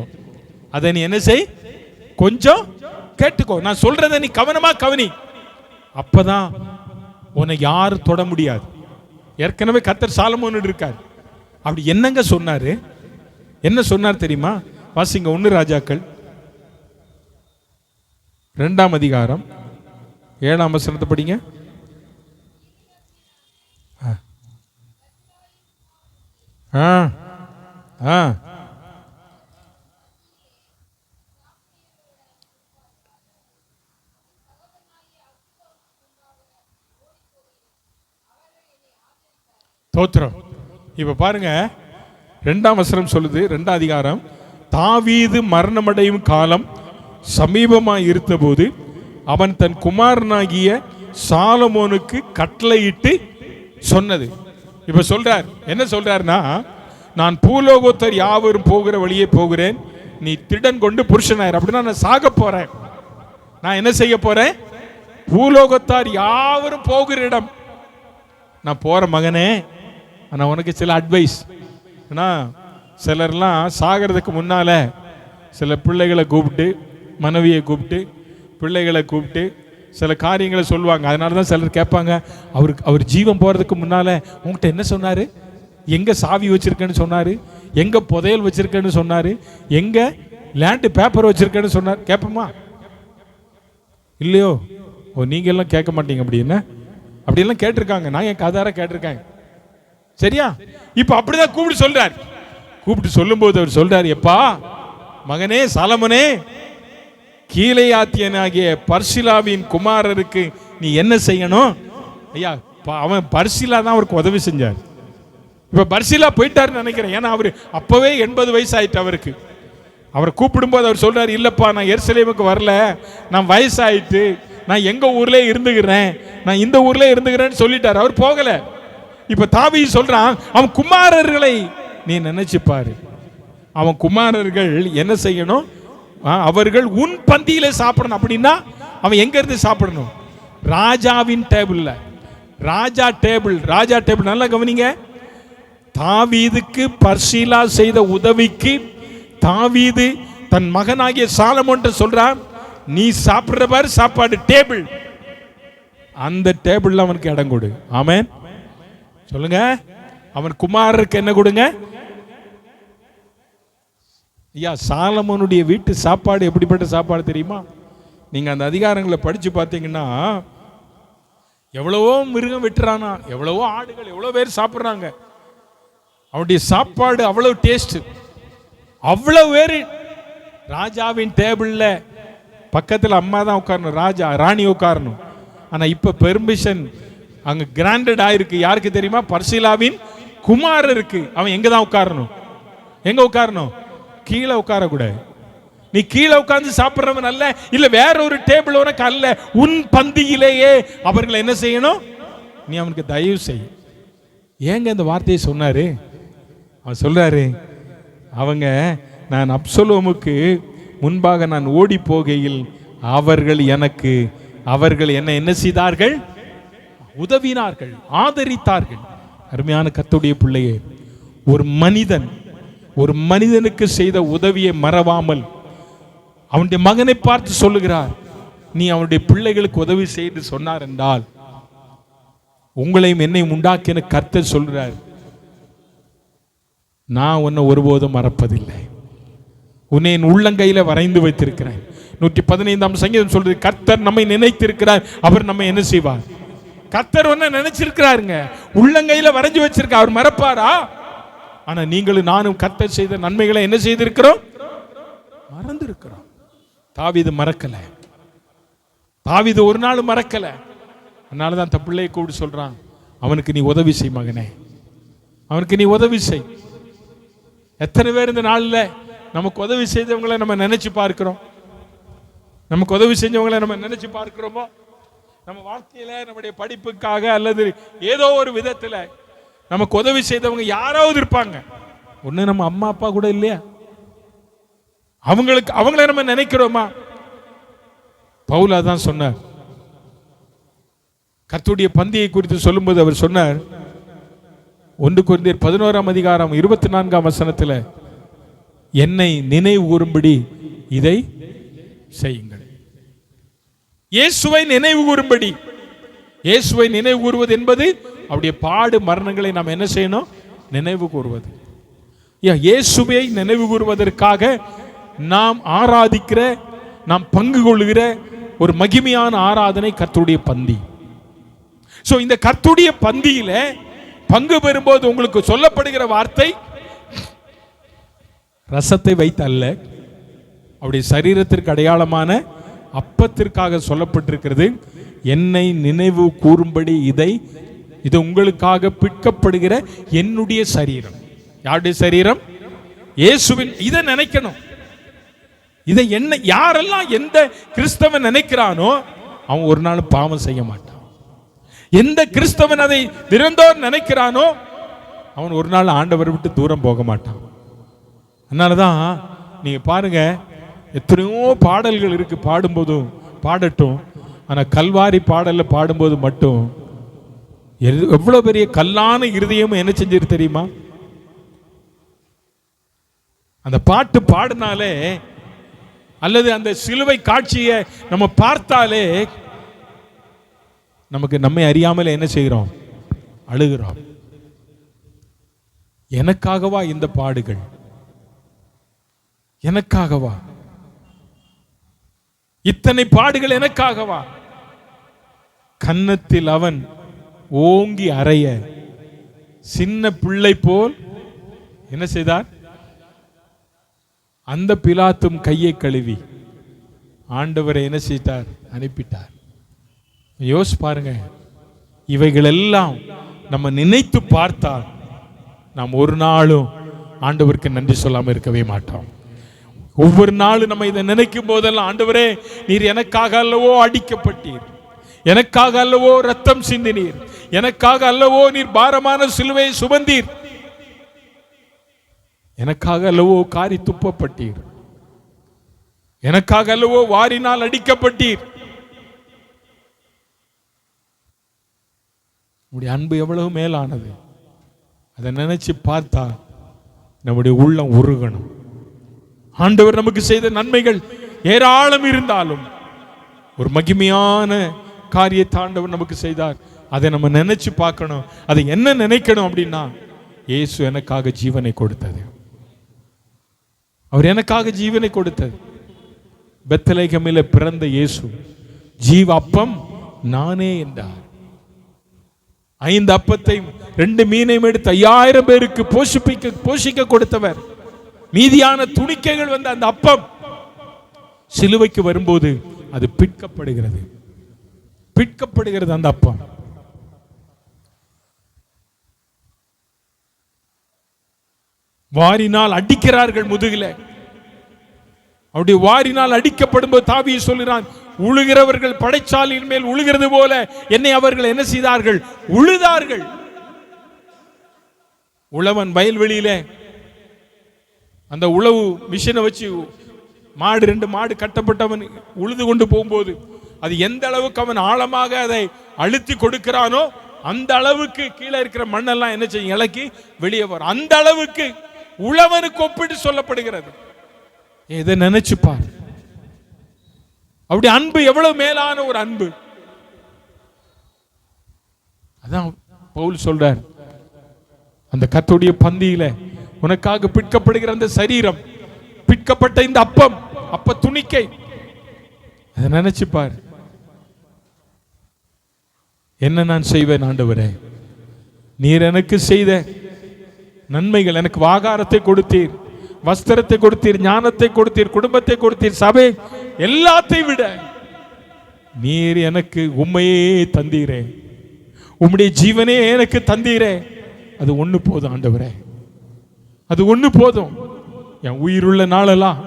அதை நீ என்ன செய்? கொஞ்சம் கேட்டுக்கோ. நான் சொல்றதை நீ கவனமா கவனி. அப்பதான் உன்னை யாரும் தொட முடியாது. ஏற்கனவே கர்த்தர் சாலமோன் இருக்கார். அப்படி என்னங்க சொன்னாரு? என்ன சொன்னார் தெரியுமா? வாசிங்க 1 ராஜாக்கள் 2ஆம் அதிகாரம் 7ஆம் வசனத்தை படிங்க. தோத்திரம். இப்ப பாருங்க, 2ஆம் வசனம் சொல்லுது, 2ஆம் அதிகாரம், தாவீது மரணமடையும் காலம் சமீபமாய் இருந்தபோது அவன் தன் குமாரனாகிய சாலமோனுக்கு கட்டளையிட்டு சொன்னது. இப்ப சொல்றார், என்ன சொல்றாருன்னா, நான் பூலோகத்தர் யாவரும் போகிற வழியே போகிறேன், நீ திடன் கொண்டு புருஷனாயிரு. அப்படின்னா நான் சாக போறேன். நான் என்ன செய்ய போறேன்? பூலோகத்தார் யாவரும் போகிற இடம் நான் போற மகனே. ஆனா உனக்கு சில அட்வைஸ். சிலர்லாம் சாகிறதுக்கு முன்னால சில பிள்ளைகளை கூப்பிட்டு, மனைவியை கூப்பிட்டு, பிள்ளைகளை கூப்பிட்டு சில காரியங்களை சொல்லுவாங்க. அதனால தான் சிலர் கேட்பாங்க, அவர் ஜீவன் போறதுக்கு முன்னால உங்ககிட்ட என்ன சொன்னாரு? எங்க சாவி வச்சிருக்கேன்னு சொன்னாரு, எங்க புதையல் வச்சிருக்கேன்னு சொன்னாரு, எங்க லேண்டு பேப்பர் வச்சிருக்கேன்னு சொன்னார். கேட்போமா? இல்லையோ? நீங்க எல்லாம் கேட்க மாட்டீங்க. அப்படியெல்லாம் கேட்டிருக்காங்க. நான் என் கதார கேட்டிருக்கேன். சரியா? இப்ப அப்படிதான் கூப்பிட்டு சொல்றாரு. கூப்பிட்டு சொல்லும்போது அவர் சொல்றாரு, எப்பா மகனே சாலமோனே, கீலேயாத்தியனாகிய பர்சிலாவின் குமாரருக்கு நீ என்ன செய்யணும்? ஐயா, அவன் பர்சிலா தான் அவருக்கு உதவி செஞ்சார். இப்ப பர்சிலா போயிட்டாருன்னு நினைக்கிறேன். ஏன்னா அவரு அப்பவே 80 வயசு ஆயிட்டு அவருக்கு. அவரை கூப்பிடும்போது அவர் சொல்றாரு, இல்லப்பா நான் எருசலேமுக்கு வரல, நான் வயசாயிட்டு நான் எங்க ஊர்ல இருந்துகிறேன், நான் இந்த ஊர்ல இருந்துகிறேன்னு சொல்லிட்டாரு. அவர் போகல. இப்ப தாவீது சொல்றான், அவன் குமாரர்களை நீ நினைச்சு பாரு. அவன் குமாரர்கள் என்ன செய்யணும்? அவர்கள் உன் பந்தியில சாப்பிடணும். அப்படின்னா அவன் எங்க இருந்து சாப்பிடணும்? ராஜாவின் டேபிள்ல. ராஜா டேபிள் நல்லா கவனிங்க. தாவீதுக்கு பர்சிலா செய்த உதவிக்கு தாவீது தன் மகனாகிய சாலமோன் சொல்றான், நீ சாப்பிடுற பாரு சாப்பாடு டேபிள், அந்த டேபிள்ல அவனுக்கு இடம் கொடு. ஆமென் சொல்லுங்க. அவன் குமாரருக்கு என்ன கொடுங்க? ஐயா, சாலமோனுடைய வீட்டு சாப்பாடு எப்படிப்பட்ட சாப்பாடு தெரியுமா? நீங்க அந்த அதிகாரங்களை படிச்சு பார்த்தீங்கன்னா, எவ்வளவோ மிருகம் வெட்டுறானா, எவ்வளவோ ஆடுகள், எவ்வளவு பேர் சாப்பிட்றாங்க. அவனுடைய சாப்பாடு அவ்வளவு டேஸ்ட், அவ்வளவு பேர். ராஜாவின் டேபிள்ல பக்கத்தில் அம்மா தான் உட்காரணும், ராணி உட்காரணும். ஆனா இப்ப பெர்மிஷன் அங்க கிராண்டட் ஆயிருக்கு. யாருக்கு தெரியுமா? பர்சிலாவின் குமாரருக்கு. அவன் எங்க தான் உட்காரணும்? எங்க உட்காரணும்? கீழே உட்காரக்கூடாது. நீ கீழே உட்கார்ந்து சாப்பிட்றவன் அல்ல, இல்ல வேற ஒரு டேபிள் உனக்கு அல்ல. உன் பந்தியிலேயே அவர்களை என்ன செய்யணும்? நீ அவனுக்கு தயவு செய். ஏங்க இந்த வார்த்தையை சொன்னாரு? அவன் சொல்றாரு, அவங்க நான் அப்சலோமுக்கு முன்பாக நான் ஓடி போகையில் அவர்கள் என்னை என்ன செய்தார்கள்? உதவினார்கள், ஆதரித்தார்கள். அருமையான கர்த்தருடைய பிள்ளையே, ஒரு மனிதனுக்கு செய்த உதவியை மறவாமல் அவனுடைய மகனை பார்த்து சொல்லுகிறார், நீ அவனுடைய பிள்ளைகளுக்கு உதவி செய்து சொன்னார் என்றால், உங்களையும் என்னையும் உண்டாக்கின கர்த்தர் சொல்றார், நான் உன்னை ஒருபோதும் மறப்பதில்லை, உன்னை என் உள்ளங்கையில வரைந்து வைத்திருக்கிறேன். 115 சங்கீதம் சொல்றது, கர்த்தர் நம்மை நினைத்திருக்கிறார், அவர் நம்மை என்ன செய்வார்? கர்த்தர் ஒன்ன நினைச்சிருக்கிறாருங்க, உள்ளங்கையில வரைஞ்சு வச்சிருக்க. அவர் மறப்பாரா? ஆனா நீங்களும் நானும் கர்த்தர் செய்த நன்மைகளை என்ன செய்திருக்கிறோம்? மறந்திருக்கிறோம். தாவீது மறக்கல. தாவீது ஒரு நாள் மறக்கல. அதனாலதான் தன் பிள்ளையை கூப்பிட்டு சொல்றான், அவனுக்கு நீ உதவி செய் மகனே, அவனுக்கு நீ உதவி செய். எத்தனை பேர் இந்த நாள்ல நமக்கு உதவி செய்தவங்களை நம்ம நினைச்சு பார்க்கிறோம்? நமக்கு உதவி செஞ்சவங்களை நம்ம நினைச்சு பார்க்கிறோமோ? நம்ம வாழ்க்கையில நம்முடைய படிப்புக்காக அல்லது ஏதோ ஒரு விதத்துல நமக்கு உதவி செய்தவங்க யாராவது இருப்பாங்க. ஒண்ணு நம்ம அம்மா அப்பா கூட இல்லையா? அவங்களை நம்ம நினைக்கிறோமா? பவுல் அதான் சொன்னார். கர்த்தருடைய பந்தியை குறித்து சொல்லும்போது அவர் சொன்னார், 1 கொரிந்தியர் 11:24 என்னை நினைவு கூறும்படி இதை செய்யுங்கள். இயேசுவை நினைவு கூறும்படி. இயேசுவை நினைவு கூறுவது என்பது அவருடைய பாடு மரணங்களை நாம் என்ன செய்யணும்? நினைவு கூறுவது. இயேசுவை நினைவு கூறுவதற்காக நாம் ஆராதிக்கிற, நாம் பங்கு கொள்ளுகிற ஒரு மகிமையான ஆராதனை கர்த்தருடைய பந்தி. சோ இந்த கர்த்தருடைய பந்தியில பங்கு பெறும்போது உங்களுக்கு சொல்லப்படுகிற வார்த்தை ரசத்தை வைத்து அல்ல, அவருடைய சரீரத்திற்கு அடையாளமான அப்பத்திற்காக சொல்லப்பட்டிருக்கிறது. என்னை நினைவு கூறும்படி இது உங்களுக்காக பிற்கப்படுகிற என்னுடைய சரீரம். யாருடைய சரீரம்? இயேசுவின். இதை நினைக்கணும். இதை என்ன யாரெல்லாம் எந்த கிறிஸ்தவன் நினைக்கிறானோ அவன் ஒரு நாள் பாவம் செய்ய மாட்டான். எந்த கிறிஸ்தவன் அதை திறந்தோர் நினைக்கிறானோ அவன் ஒரு நாள் ஆண்டவரை விட்டு தூரம் போக மாட்டான். அதனால தான் நீங்கள் பாருங்க, எத்தனையோ பாடல்கள் இருக்கு, பாடும்போதும் பாடட்டும். ஆனால் கல்வாரி பாடலில் பாடும்போது மட்டும் எவ்வளோ பெரிய கல்லான இருதயமும் என்ன செஞ்சிரு தெரியுமா? அந்த பாட்டு பாடினாலே அல்லது அந்த சிலுவை காட்சியை நம்ம பார்த்தாலே நமக்கு நம்மை அறியாமல் என்ன செய்கிறோம்? அழுகிறோம். எனக்காகவா இந்த பாடுகள்? எனக்காகவா இத்தனை பாடுகள்? எனக்காகவா? கன்னத்தில் அவன் ஓங்கி அறைய சின்ன பிள்ளை போல் என்ன செய்தார்? அந்த பிலாத்தும் கையை கழுவி ஆண்டவரை என்ன செய்தார்? அனுப்பிட்டார். யோசி பாருங்க, இவைகள் எல்லாம் நம்ம நினைத்து பார்த்தால் நாம் ஒரு நாளும் ஆண்டவருக்கு நன்றி சொல்லாமல் இருக்கவே மாட்டோம். ஒவ்வொரு நாளும் நம்ம இதை நினைக்கும் போதெல்லாம், ஆண்டவரே நீர் எனக்காக அல்லவோ அடிக்கப்பட்டீர், எனக்காக அல்லவோ ரத்தம் சிந்தினீர், எனக்காக அல்லவோ நீர் பாரமான சிலுவையை சுமந்தீர், எனக்காக அல்லவோ காரி துப்பப்பட்டீர், எனக்காக அல்லவோ வாரினால் அடிக்கப்பட்டீர். உங்களுடைய அன்பு எவ்வளவு மேலானது. அதை நினைச்சு பார்த்தா நம்முடைய உள்ளம் உருகணும். ஆண்டவர் நமக்கு செய்த நன்மைகள் ஏராளம் இருந்தாலும் ஒரு மகிமையான காரியத்தை ஆண்டவர் நமக்கு செய்தார். அதை நம்ம நினைச்சு பார்க்கணும். அதை என்ன நினைக்கணும் அப்படின்னா, இயேசு எனக்காக ஜீவனை கொடுத்தது, அவர் எனக்காக ஜீவனை கொடுத்தது. பெத்லகேமிலே பிறந்த இயேசு ஜீவ அப்பம் நானே என்றார். 5 அப்பத்தையும் 2 மீனையும் எடுத்து 5000 பேருக்கு போஷிக்க கொடுத்தவர். மீதியான துணிக்கைகள் வந்த அந்த அப்பம் சிலுவைக்கு வரும்போது அது பிற்கப்படுகிறது. அந்த அப்பம் வாரினால் அடிக்கிறார்கள் முதுகில. அவருடைய வாரினால் அடிக்கப்படும் போது தாவீது சொல்கிறான், உழுகிறவர்கள் படைச்சாலின் மேல் உழுகிறது போல என்னை அவர்கள் என்ன செய்தார்கள்? உழுதார்கள். உழவன் வயல்வெளியில அந்த உழவு மிஷினை வச்சு மாடு 2 மாடு கட்டப்பட்டவன் உழுது கொண்டு போகும்போது அது எந்த அளவுக்கு அவன் ஆழமாக அதை அழுத்தி கொடுக்கிறானோ அந்த அளவுக்கு கீழே இருக்கிற மண்ணெல்லாம் என்ன செய்யும்? இலக்கி வெளியே வரும். அந்த அளவுக்கு உழவனுக்கு ஒப்பிட்டு சொல்லப்படுகிறது. இதை நினைச்சு பார். அவருடைய அன்பு எவ்வளவு மேலான ஒரு அன்பு. அதான் பவுல் சொல்றார், அந்த கர்த்தருடைய பந்தியில உனக்காக பிற்கப்படுகிற அந்த சரீரம், பிற்கப்பட்ட இந்த அப்பம், அப்ப துணிக்கை, அதை நினைச்சு பார். என்ன நான் செய்வேன் ஆண்டவரே? நீர் எனக்கு செய்த நன்மைகள், எனக்கு ஆகாரத்தை கொடுத்தீர், வஸ்திரத்தை கொடுத்தீர், ஞானத்தை கொடுத்தீர், குடும்பத்தை கொடுத்தீர், சபை, எல்லாத்தையும் விட நீர் எனக்கு உண்மையே தந்தீரே, உம்முடைய ஜீவனே எனக்கு தந்தீரே. அது ஒண்ணு போதும் ஆண்டவரே, அது ஒண்ணு போதும். என் உயிருள்ள நாளெல்லாம்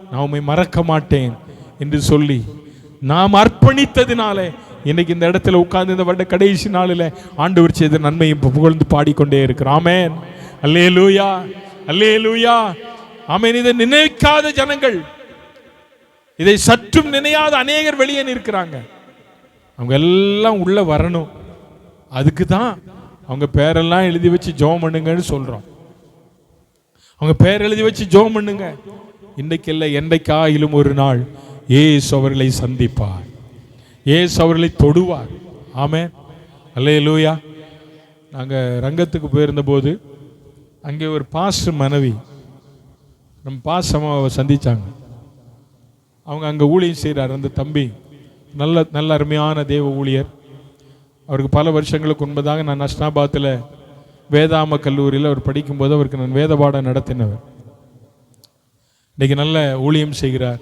நான் உம்மை மறக்க மாட்டேன் என்று சொல்லி நாம் அர்ப்பணித்ததினாலே இன்னைக்கு இந்த இடத்துல உட்கார்ந்து இந்த வருட கடைசி நாளில் ஆண்டவர் செய்த நன்மையை புகழ்ந்து பாடிக்கொண்டே இருக்கிறோம். ஆமென், அல்லேலூயா, அல்லேலூயா, ஆமென். இதை நினைக்காத ஜனங்கள், இதை சற்றும் நினையாத அநேகர் வெளியே நிற்கிறாங்க. அவங்க எல்லாம் உள்ள வரணும். அதுக்கு தான் அவங்க பேரெல்லாம் எழுதி வச்சு ஜெபம் பண்ணுங்கன்னு சொல்றோம். அவங்க பேர் எழுதி வச்சு ஜெபம் பண்ணுங்க. இன்னைக்கு இல்லை, என்றைக்காயிலும் ஒரு நாள் இயேசு அவர்களை சந்திப்பார், இயேசு அவர்களை தொடுவார். ஆமென், அல்லேலூயா. நாங்கள் ரங்கத்துக்கு போயிருந்த போது அங்கே ஒரு பாஸ்டர் மனைவி நம்ம பாசமாக சந்திச்சாங்க. அவங்க அங்கே ஊழியம் செய்கிறார். அந்த தம்பி நல்ல அருமையான தேவ ஊழியர். அவருக்கு பல வருஷங்களுக்கு முன்பதாக நான் அஸ்னாபாத்தில் வேதாம கல்லூரியில் அவர் படிக்கும்போது அவருக்கு நான் வேத பாடம் நடத்தினவர். இன்றைக்கி நல்ல ஊழியம் செய்கிறார்.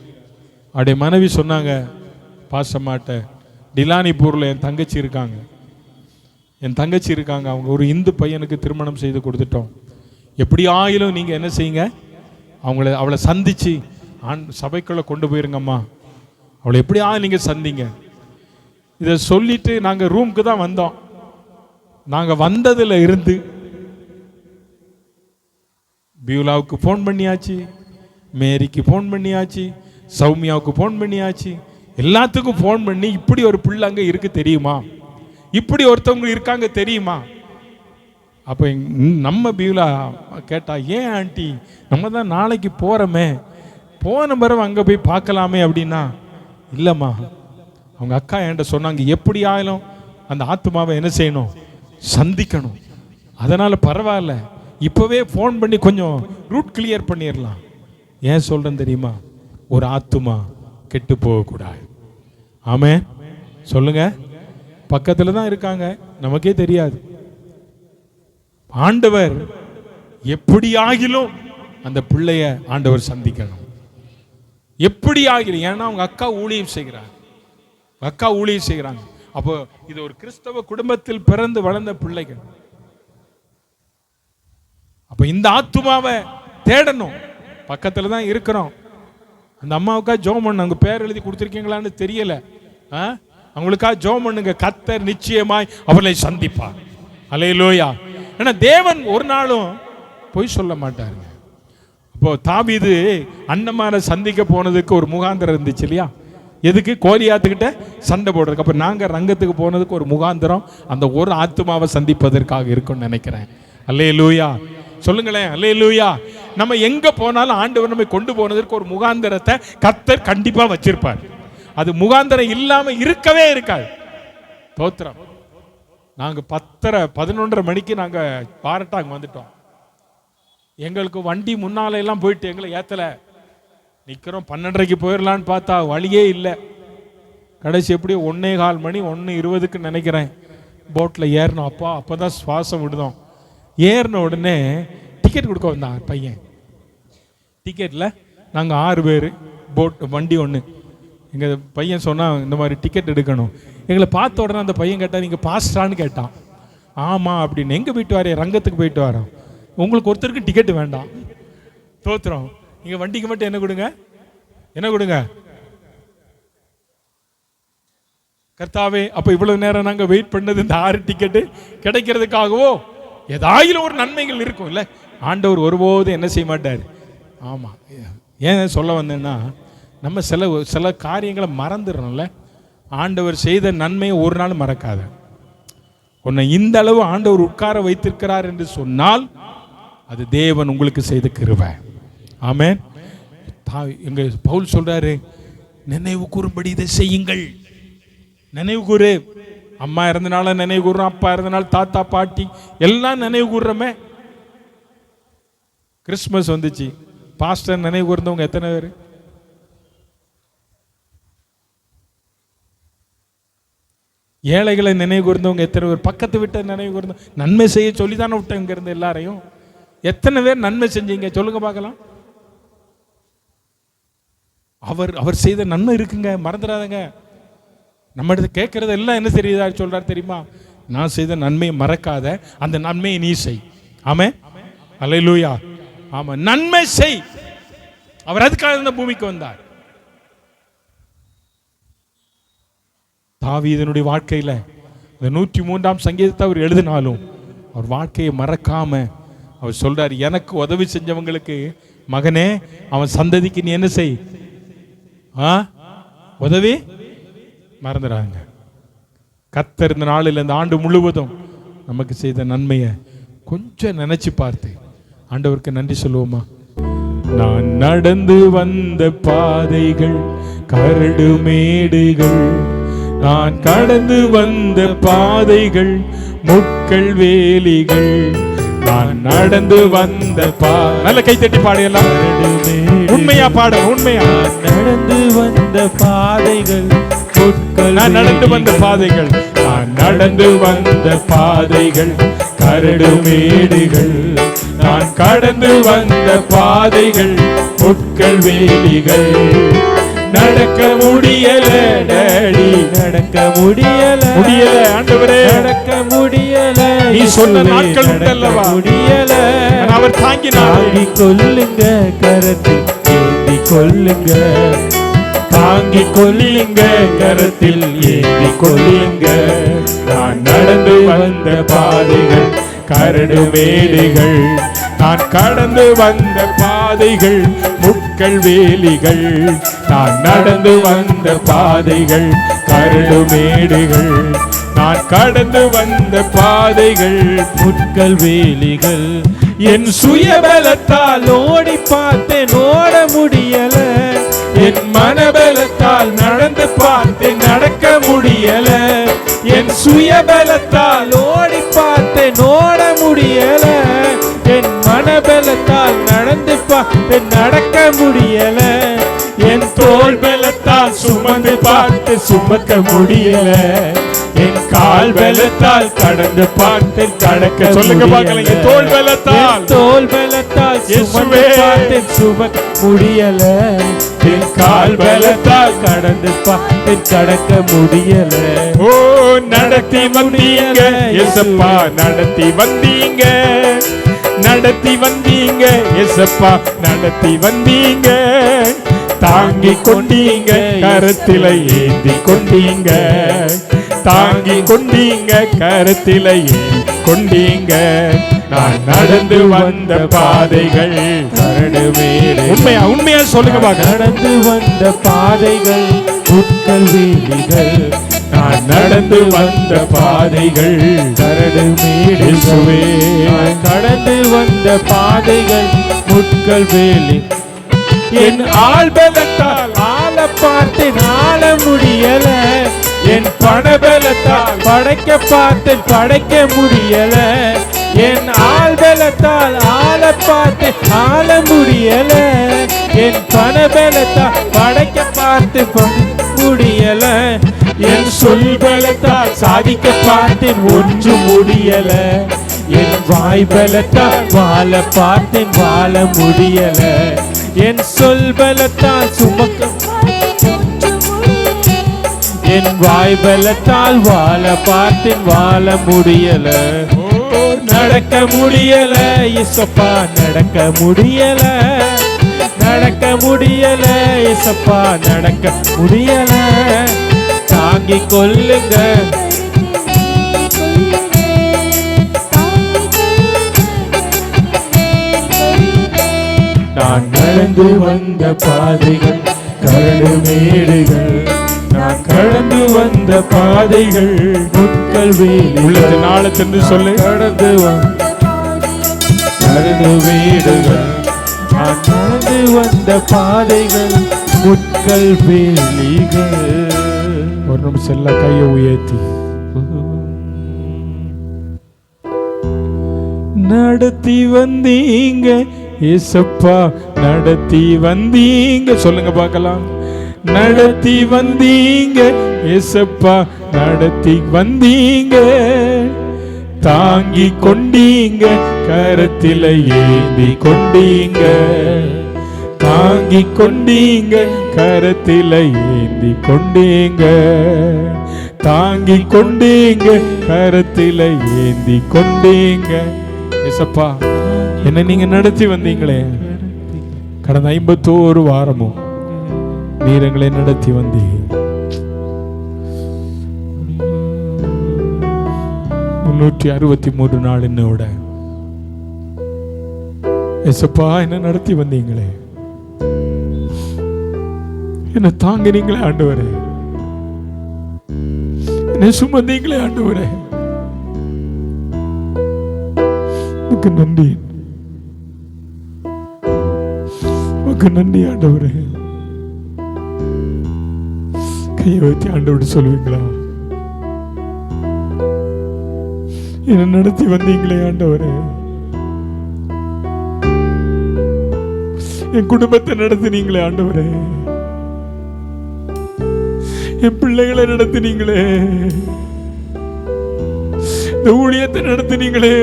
அவருடைய மனைவி சொன்னாங்க, பாசமாட்ட டிலானிப்பூரில் என் தங்கச்சி இருக்காங்க, அவங்க ஒரு இந்து பையனுக்கு திருமணம் செய்து கொடுத்துட்டோம். எப்படி ஆயிலும் நீங்கள் என்ன செய்யுங்க, அவளை சந்திச்சு சபைக்குள்ளே கொண்டு போயிருங்கம்மா, அவளை எப்படி நீங்கள் சந்திங்க. இதை சொல்லிட்டு நாங்கள் ரூமுக்கு தான் வந்தோம். நாங்கள் வந்ததில் இருந்து பியூலாவுக்கு ஃபோன் பண்ணியாச்சு, மேரிக்கு ஃபோன் பண்ணியாச்சு, சௌமியாவுக்கு ஃபோன் பண்ணியாச்சு, எல்லாத்துக்கும் ஃபோன் பண்ணி இப்படி ஒரு பிள்ளை அங்கே இருக்கு தெரியுமா, இப்படி ஒருத்தவங்க இருக்காங்க தெரியுமா. அப்போ நம்ம பியூலா கேட்டா, ஏன் ஆண்டி நம்ம தான் நாளைக்கு போகிறோமே, போன பிறகு அங்கே போய் பார்க்கலாமே அப்படின்னா, இல்லைம்மா அவங்க அக்கா என்கிட்ட சொன்னாங்க எப்படி ஆயிலும் அந்த ஆத்மாவை என்ன செய்யணும், சந்திக்கணும். அதனால் பரவாயில்ல இப்போவே ஃபோன் பண்ணி கொஞ்சம் ரூட் கிளியர் பண்ணிடலாம். ஏன் சொல்கிறேன்னு தெரியுமா, ஒரு ஆத்துமா கெட்டு போகக்கூடாது. ஆமே சொல்லுங்க. பக்கத்தில் தான் இருக்காங்க, நமக்கே தெரியாது. ஆண்டவர் எப்படி ஆகிலும் அந்த பிள்ளைய ஆண்டவர் சந்திக்கணும், எப்படி ஆகிலும். ஏன்னா அவங்க அக்கா ஊழியம் செய்கிறாங்க, அக்கா ஊழியம் செய்கிறாங்க. அப்போ இது ஒரு கிறிஸ்தவ குடும்பத்தில் பிறந்து வளர்ந்த பிள்ளைகள். அப்போ இந்த ஆத்துமாவை தேடணும், பக்கத்தில் தான் இருக்கிறோம். அந்த அம்மாவுக்கா ஜோம் பண்ணு, அவங்க பேர் எழுதி கொடுத்துருக்கீங்களான்னு தெரியல, அவங்களுக்கா ஜோம் பண்ணுங்க. கர்த்தர் நிச்சயமாய் அவர்களை சந்திப்பார். அல்லேலூயா. ஏன்னா தேவன் ஒரு நாளும் பொய் சொல்ல மாட்டாருங்க. இப்போ தாவீது அண்ணமாரை சந்திக்க போனதுக்கு ஒரு முகாந்திரம் இருந்துச்சு இல்லையா, எதுக்கு, கோலியாத்துக்கிட்ட சண்டை போடுறதுக்கு. அப்போ நாங்கள் ரங்கத்துக்கு போனதுக்கு ஒரு முகாந்திரம் அந்த ஒரு ஆத்துமாவை சந்திப்பதற்காக இருக்கும்னு நினைக்கிறேன். அல்லேலூயா சொல்லுங்களேன், அல்லேலூயா. நம்ம எங்க போனாலும் ஆண்டவர் நம்ம கொண்டு போனதற்கு ஒரு முகாந்திரத்தை கர்த்தர் கண்டிப்பா வச்சிருப்பார். அது முகாந்திரம் இல்லாம இருக்கவே இருக்காது. தோத்திரம். நாங்க 10:30-11:30 மணிக்கு நாங்க பாரட்டாங்க வந்துட்டோம். எங்களுக்கு வண்டி முன்னால எல்லாம் போயிட்டு எங்களை ஏத்தல, நிக்கிறோம். 12:30க்கு போயிடலான்னு பார்த்தா வழியே இல்லை. கடைசி எப்படியோ 1:15 மணி 1:20க்கு நினைக்கிறேன் போட்டில் ஏறணும். அப்போதான் சுவாசம் விடுதோம். ஏறின உடனே டிக்கெட் கொடுக்க வந்தான் பையன். டிக்கெட்டில் நாங்கள் 6 பேர், போட் வண்டி ஒன்று. எங்கள் பையன் சொன்னால் இந்த மாதிரி டிக்கெட் எடுக்கணும். எங்களை பார்த்த உடனே அந்த பையன் கேட்டால், நீங்கள் பாஸ்டான்னு கேட்டான். ஆமாம் அப்படின்னு. எங்கே போயிட்டு வரேன், ரங்கத்துக்கு போயிட்டு வரோம். உங்களுக்கு ஒருத்தருக்கு டிக்கெட்டு வேண்டாம். தோத்துறோம். நீங்கள் வண்டிக்கு மட்டும் என்ன கொடுங்க, என்ன கொடுங்க கர்த்தாவே. அப்போ இவ்வளவு நேரம் நாங்கள் வெயிட் பண்ணது இந்த 6 டிக்கெட்டு கிடைக்கிறதுக்காகவோ, ஏதாயிலும் ஒரு நன்மைகள் இருக்கும் இல்லை. ஆண்டவர் ஒருபோதும் என்ன செய்ய மாட்டார். ஆமாம். ஏன் சொல்ல வந்தேன்னா, நம்ம சில காரியங்களை மறந்துடுறோம்ல. ஆண்டவர் செய்த நன்மையை ஒரு நாள் மறக்காத. உன்னை இந்த அளவு ஆண்டவர் உட்கார வைத்திருக்கிறார் என்று சொன்னால் அது தேவன் உங்களுக்கு செய்த கிருபை. ஆமென். எங்க பவுல் சொல்றாரு, நினைவு கூறும்படி இதை செய்யுங்கள். நினைவு கூறு. அம்மா இறந்தனால நினைவு கூறுறோம், அப்பா இறந்தனால தாத்தா பாட்டி எல்லாம் நினைவு கூறுறோமே. கிறிஸ்மஸ் வந்துச்சு, பாஸ்டர் நினைவு கூர்ந்தவங்க எத்தனை பேர்? ஏழைகளை நினைவு கூர்ந்தவங்க எத்தனை பேர்? பக்கத்து விட்ட நினைவு கூர்ந்தவங்க. நன்மை செய்ய சொல்லி தானே விட்டேன் இங்க இருந்து எல்லாரையும். எத்தனை பேர் நன்மை செஞ்சீங்க சொல்லுங்க பார்க்கலாம். அவர் செய்த நன்மை இருக்குங்க, மறந்துடாதங்க. நம்ம இடத்துல கேட்கறது எல்லாம் என்ன தெரியுதா சொல்றாரு தெரியுமா? நான் செய்த நன்மையை மறக்காத, அந்த நன்மையை நீ செய். ஆமென். அல்லேலூயா. ஆமா, நன்மை செய். அவர் அதுக்காக இந்த பூமிக்கு வந்தார். தாவீதனுடைய வாழ்க்கையில இந்த 103ஆம் சங்கீதத்தை அவர் எழுதினாலும் அவர் வாழ்க்கையை மறக்காம அவர் சொல்றாரு, எனக்கு உதவி செஞ்சவங்களுக்கு மகனே அவன் சந்ததிக்கு நீ என்ன செய், உதவி மறந்துடாங்க. கர்த்தர் இந்த நாளில் இந்த ஆண்டு முழுவதும் நமக்கு செய்த நன்மையை கொஞ்சம் நினைச்சு பார்த்து ஆண்டவருக்கு நன்றி சொல்லுவோமா? நான் நடந்து வந்த பாதைகள் கரடு மேடுகள், நான் கடந்து வந்த பாதைகள் முட்கள் வேலிகள், நான் நடந்து வந்த நல்ல கை தட்டி பாடையெல்லாம் உண்மையா பாட, உண்மையா. நடந்து வந்த பாதைகள் முட்கள், நான் நடந்து வந்த பாதைகள், நான் நடந்து வந்த பாதைகள் கரடு மேடுகள், நான் கடந்து வந்த பாதைகள் முட்கள் வேலிகள், நடக்க முடியல டேடி, நடக்க முடியல ஆண்டவரே, நடக்க முடியல. நீ சொன்ன நாட்கள் உண்டல்லவா, முடியல. அவர் தாங்கினார். தாங்கி கொள்ளுங்க, கரத்தில் ஏந்தி கொள்ளுங்க, தாங்கி கொள்ளுங்க, கரத்தில் ஏந்தி கொள்ளுங்க. நான் நடந்து வந்த பாதைகள் கரடு மேடுகள், நான் கடந்து வந்த பாதைகள் முட்கள் வேலிகள், நான் நடந்து வந்த பாதைகள் கரடு மேடுகள், நான் கடந்து வந்த பாதைகள் முட்கள் வேலிகள். என் சுயபலத்தால் ஓடி பார்த்தேன், ஓட முடியல. என் மனபலத்தால் நடந்து பார்த்தேன், நடக்க முடியல. என் சுயபலத்தால் ஓடி பார்த்தேன், ஓட முடியல. என் மனபலத்தால் நடந்து பார்த்தேன், நடக்க முடியல. என் தோள் பலத்தால் சுமந்து பார்த்து சுமக்க முடியல. என் கால் பலத்தால் கடந்து பார்த்து கடக்க சொல்லுங்க பார்க்கலாம். என் தோள் பலத்தால், தோள் பலத்தால் சுமந்து பார்த்தேன், சுமக்க முடியல. என் கால் பலத்தால் கடந்து பார்த்து கடக்க முடியல. ஓ நடத்தி வந்தீங்க ஏசப்பா, நடத்தி வந்தீங்க, நடத்தி வந்தீங்க ஏசப்பா, நடத்தி வந்தீங்க. தாங்கி கொண்டீங்க, கரத்தில ஏந்தி கொண்டீங்க, தாங்கி கொண்டீங்க, கரத்தில ஏந்தி கொண்டீங்க. நான் நடந்து வந்த பாதைகள் கரடு மேடு. உண்மையா உண்மையா சொல்லுங்க பாக்க. நடந்து வந்த பாதைகள் முட்கள் வேலிகள், நான் நடந்து வந்த பாதைகள் கரடு மேடு. இயேசுவே, கடந்து வந்த பாதைகள் முட்கள் வேலி. என் ஆள்பலத்தால் ஆள பார்த்தேன், ஆள முடியல. என் பணபலத்தால் படைக்க பார்த்தேன், படைக்க முடியல. என் ஆள்பலத்தால் ஆள பார்த்தேன், ஆள முடியல. என் பணபலத்தால் படைக்க பார்த்து முடியல. என் சொல்பலத்தால் சாதிக்க பார்த்தேன், ஒன்றும் முடியல. என் வாய் பலத்தால் வாழ பார்த்தேன், வாழ முடியல. என் சொல் பலத்தால் சுமக்க, என் வாய் பலத்தால் வாழ பார்த்தேன், வாழ முடியல. நடக்க முடியல இயேசப்பா, நடக்க முடியல. நடக்க முடியல இயேசப்பா, நடக்க முடியல. தாங்கிக் கொள்ளுங்க, நான் நடந்து வந்த பாதைகள் கரடு மேடுகள், நான் கடந்து வந்த பாதைகள் முட்கள் வேலி. உள்ளது நாளத்தென்று சொல்லு. கடந்து கரடு மேடுகள், நான் நடந்து வந்த பாதைகள் முட்கள் வேலிகள். ஒரு நிமிஷம் எல்லாம் கையை உயர்த்தி நடத்தி வந்தீங்க ஏசப்பா, நடத்தி வந்தீங்க சொல்லுங்க பார்க்கலாம். நடத்தி வந்தீங்க ஏசப்பா, நடத்தி வந்தீங்க. தாங்கி கொண்டீங்க, கரத்தில ஏந்தி கொண்டீங்க, தாங்கி கொண்டீங்க, கரத்தில ஏந்தி கொண்டீங்க, தாங்கி கொண்டீங்க, கரத்தில ஏந்தி கொண்டீங்க. ஏசப்பா, என்ன நீங்க நடத்தி வந்தீங்களே, கடந்த 51 வாரமும் நீர் எங்களை நடத்தி வந்தீங்க. 363 நாள் என்னோட ஏசப்பா என்ன நடத்தி வந்தீங்களே, என்ன தாங்கினீங்களே ஆண்டவரே, என்ன சுமந்தீங்களே ஆண்டவரே. நன்றி, நன்றி ஆண்டவரே. கையை வைத்து ஆண்டவரை சொல்லுவீங்களா? என்ன நடத்தி வந்தீங்களே ஆண்டவரே, என் குடும்பத்தை நடத்தினீங்களே ஆண்டவரே, என் பிள்ளைகளை நடத்தினீங்களே, இந்த ஊழியத்தை நடத்தினீங்களே,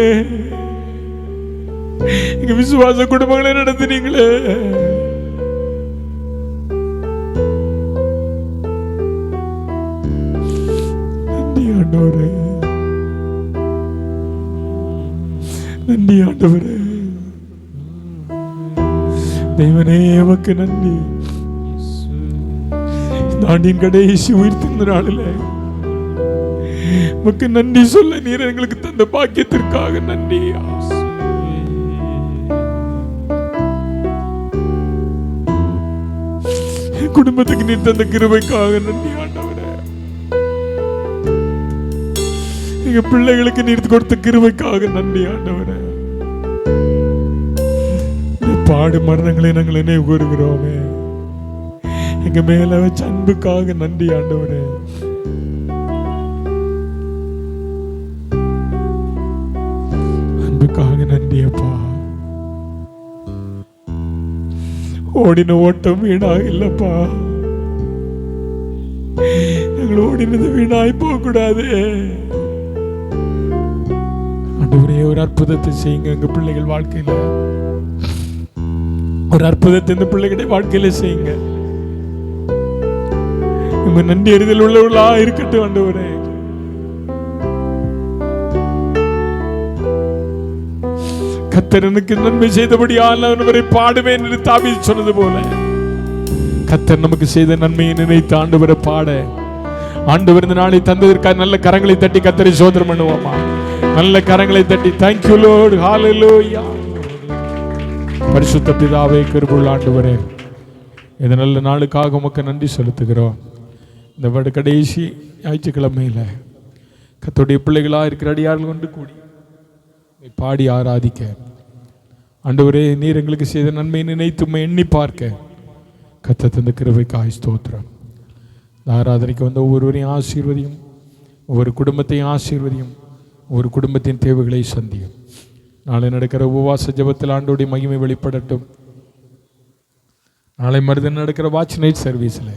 எங்க விசுவாச குடும்பங்களை நடத்தினீங்களே. நன்றி ஆண்டவரே, நன்றி ஆண்டவரே. தேவனே உமக்கு நன்றி. இந்த ஆண்டின் கடைசி உயிர்த்திருந்த நாளில் உமக்கு நன்றி சொல்ல நீர் எங்களுக்கு தந்த பாக்கியத்திற்காக நன்றி. குடும்பத்துக்கு நீர் தந்த கிருபைக்காக நன்றி ஆண்டவரே. எங்க பிள்ளைகளுக்கு நீர் கொடுத்த கிருபைக்காக நன்றி ஆண்டவரே. பாடு மரணங்களை நாங்கள் நினைவு கூறுகிறோமே, எங்க மேல வச்ச அன்புக்காக நன்றி ஆண்டவரே. அன்புக்காக நன்றி அப்பா. ஓடின ஓட்டம் வீணாக இல்லப்பா, நாங்கள் ஓடினது வீணாய் போக கூடாது ஆண்டவரே. ஒரு அற்புதத்தை செய்யுங்க எங்க பிள்ளைகள் வாழ்க்கையில, ஒரு அற்புதத்தை இந்த பிள்ளைகளுடைய வாழ்க்கையில செய்யுங்க. நம்ம நன்றி அறிதல் உள்ளவர்களா இருக்கட்டும் ஆண்டவரே. கர்த்தர் எனக்கு நன்மை செய்தபடியால் அவரை பாடுவேன் என்று தாவீது சொன்னது போல, கர்த்தர் நமக்கு செய்த நன்மையை நினைத்து ஆண்டவரை பாட, ஆண்டவர் இந்த நாளை தந்ததற்காக நல்ல கரங்களை தட்டி கர்த்தரை சோதரம் பண்ணுவோமா? நல்ல கரங்களை தட்டி தேங்க்யூ லார்ட், ஹalleluya. பரிசுத்த பிதாவே, கிருபையுள்ள ஆண்டவரே, இந்த நல்ல நாளுக்காக உமக்கு நன்றி செலுத்துகிறோம். இந்த வருட கடைசி ஞாயிற்றுக்கிழமையில் கர்த்தருடைய பிள்ளைகளாக இருக்கிற அடியார்கள் கொண்டு கூடி பாடி ஆராதிக்க, ஆண்டவரே நீர் எங்களுக்கு செய்த நன்மை நினைத்து எண்ணி பார்க்க கர்த்தர் தந்த கிருபைக்காய் ஸ்தோத்திரம். இந்த ஆராதனைக்கு வந்த ஒவ்வொருவரையும் ஆசீர்வதியும், ஒவ்வொரு குடும்பத்தையும் ஆசீர்வதியும், ஒவ்வொரு குடும்பத்தின் தேவைகளை சந்தியும். நாளை நடக்கிற உபவாச ஜெபத்தில் ஆண்டோடைய மகிமை வெளிப்படட்டும். நாளை மறுதினம் நடக்கிற வாட்ச் நைட் சர்வீஸில்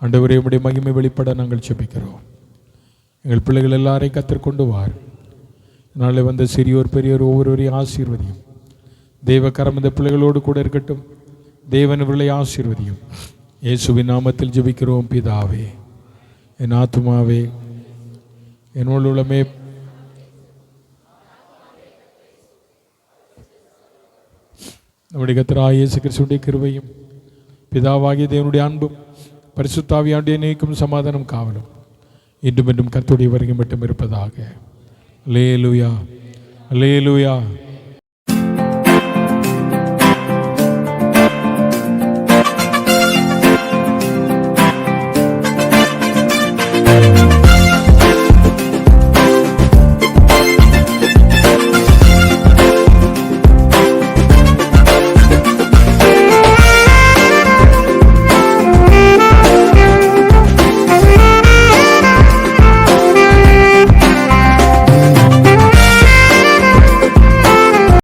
ஆண்டவரே உம்முடைய மகிமை வெளிப்பட நாங்கள் ஜெபிக்கிறோம். எங்கள் பிள்ளைகள் எல்லாரையும் கர்த்தர் கொண்டு வார். நாளை வந்த சிறியோர் பெரியோர் ஒவ்வொருவரையும் ஆசீர்வதியும். தெய்வ கரம் இந்த பிள்ளைகளோடு கூட இருக்கட்டும். தேவன் இவர்களை ஆசீர்வதியும். இயேசுவின் நாமத்தில் ஜெபிக்கிறோம் பிதாவே. என் ஆத்துமாவே என் உள்ளமே நம்முடைய கர்த்தராகிய இயேசு கிறிஸ்துவின் கிருபையும் பிதாவாகிய தேவனுடைய அன்பும் பரிசுத்த ஆவியானவருடைய நேசமும் சமாதானம் காவலும் இன்றும் என்றும் கர்த்தருடைய வருகை மட்டும் இருப்பதாக. அல்லேலூயா, அல்லேலூயா.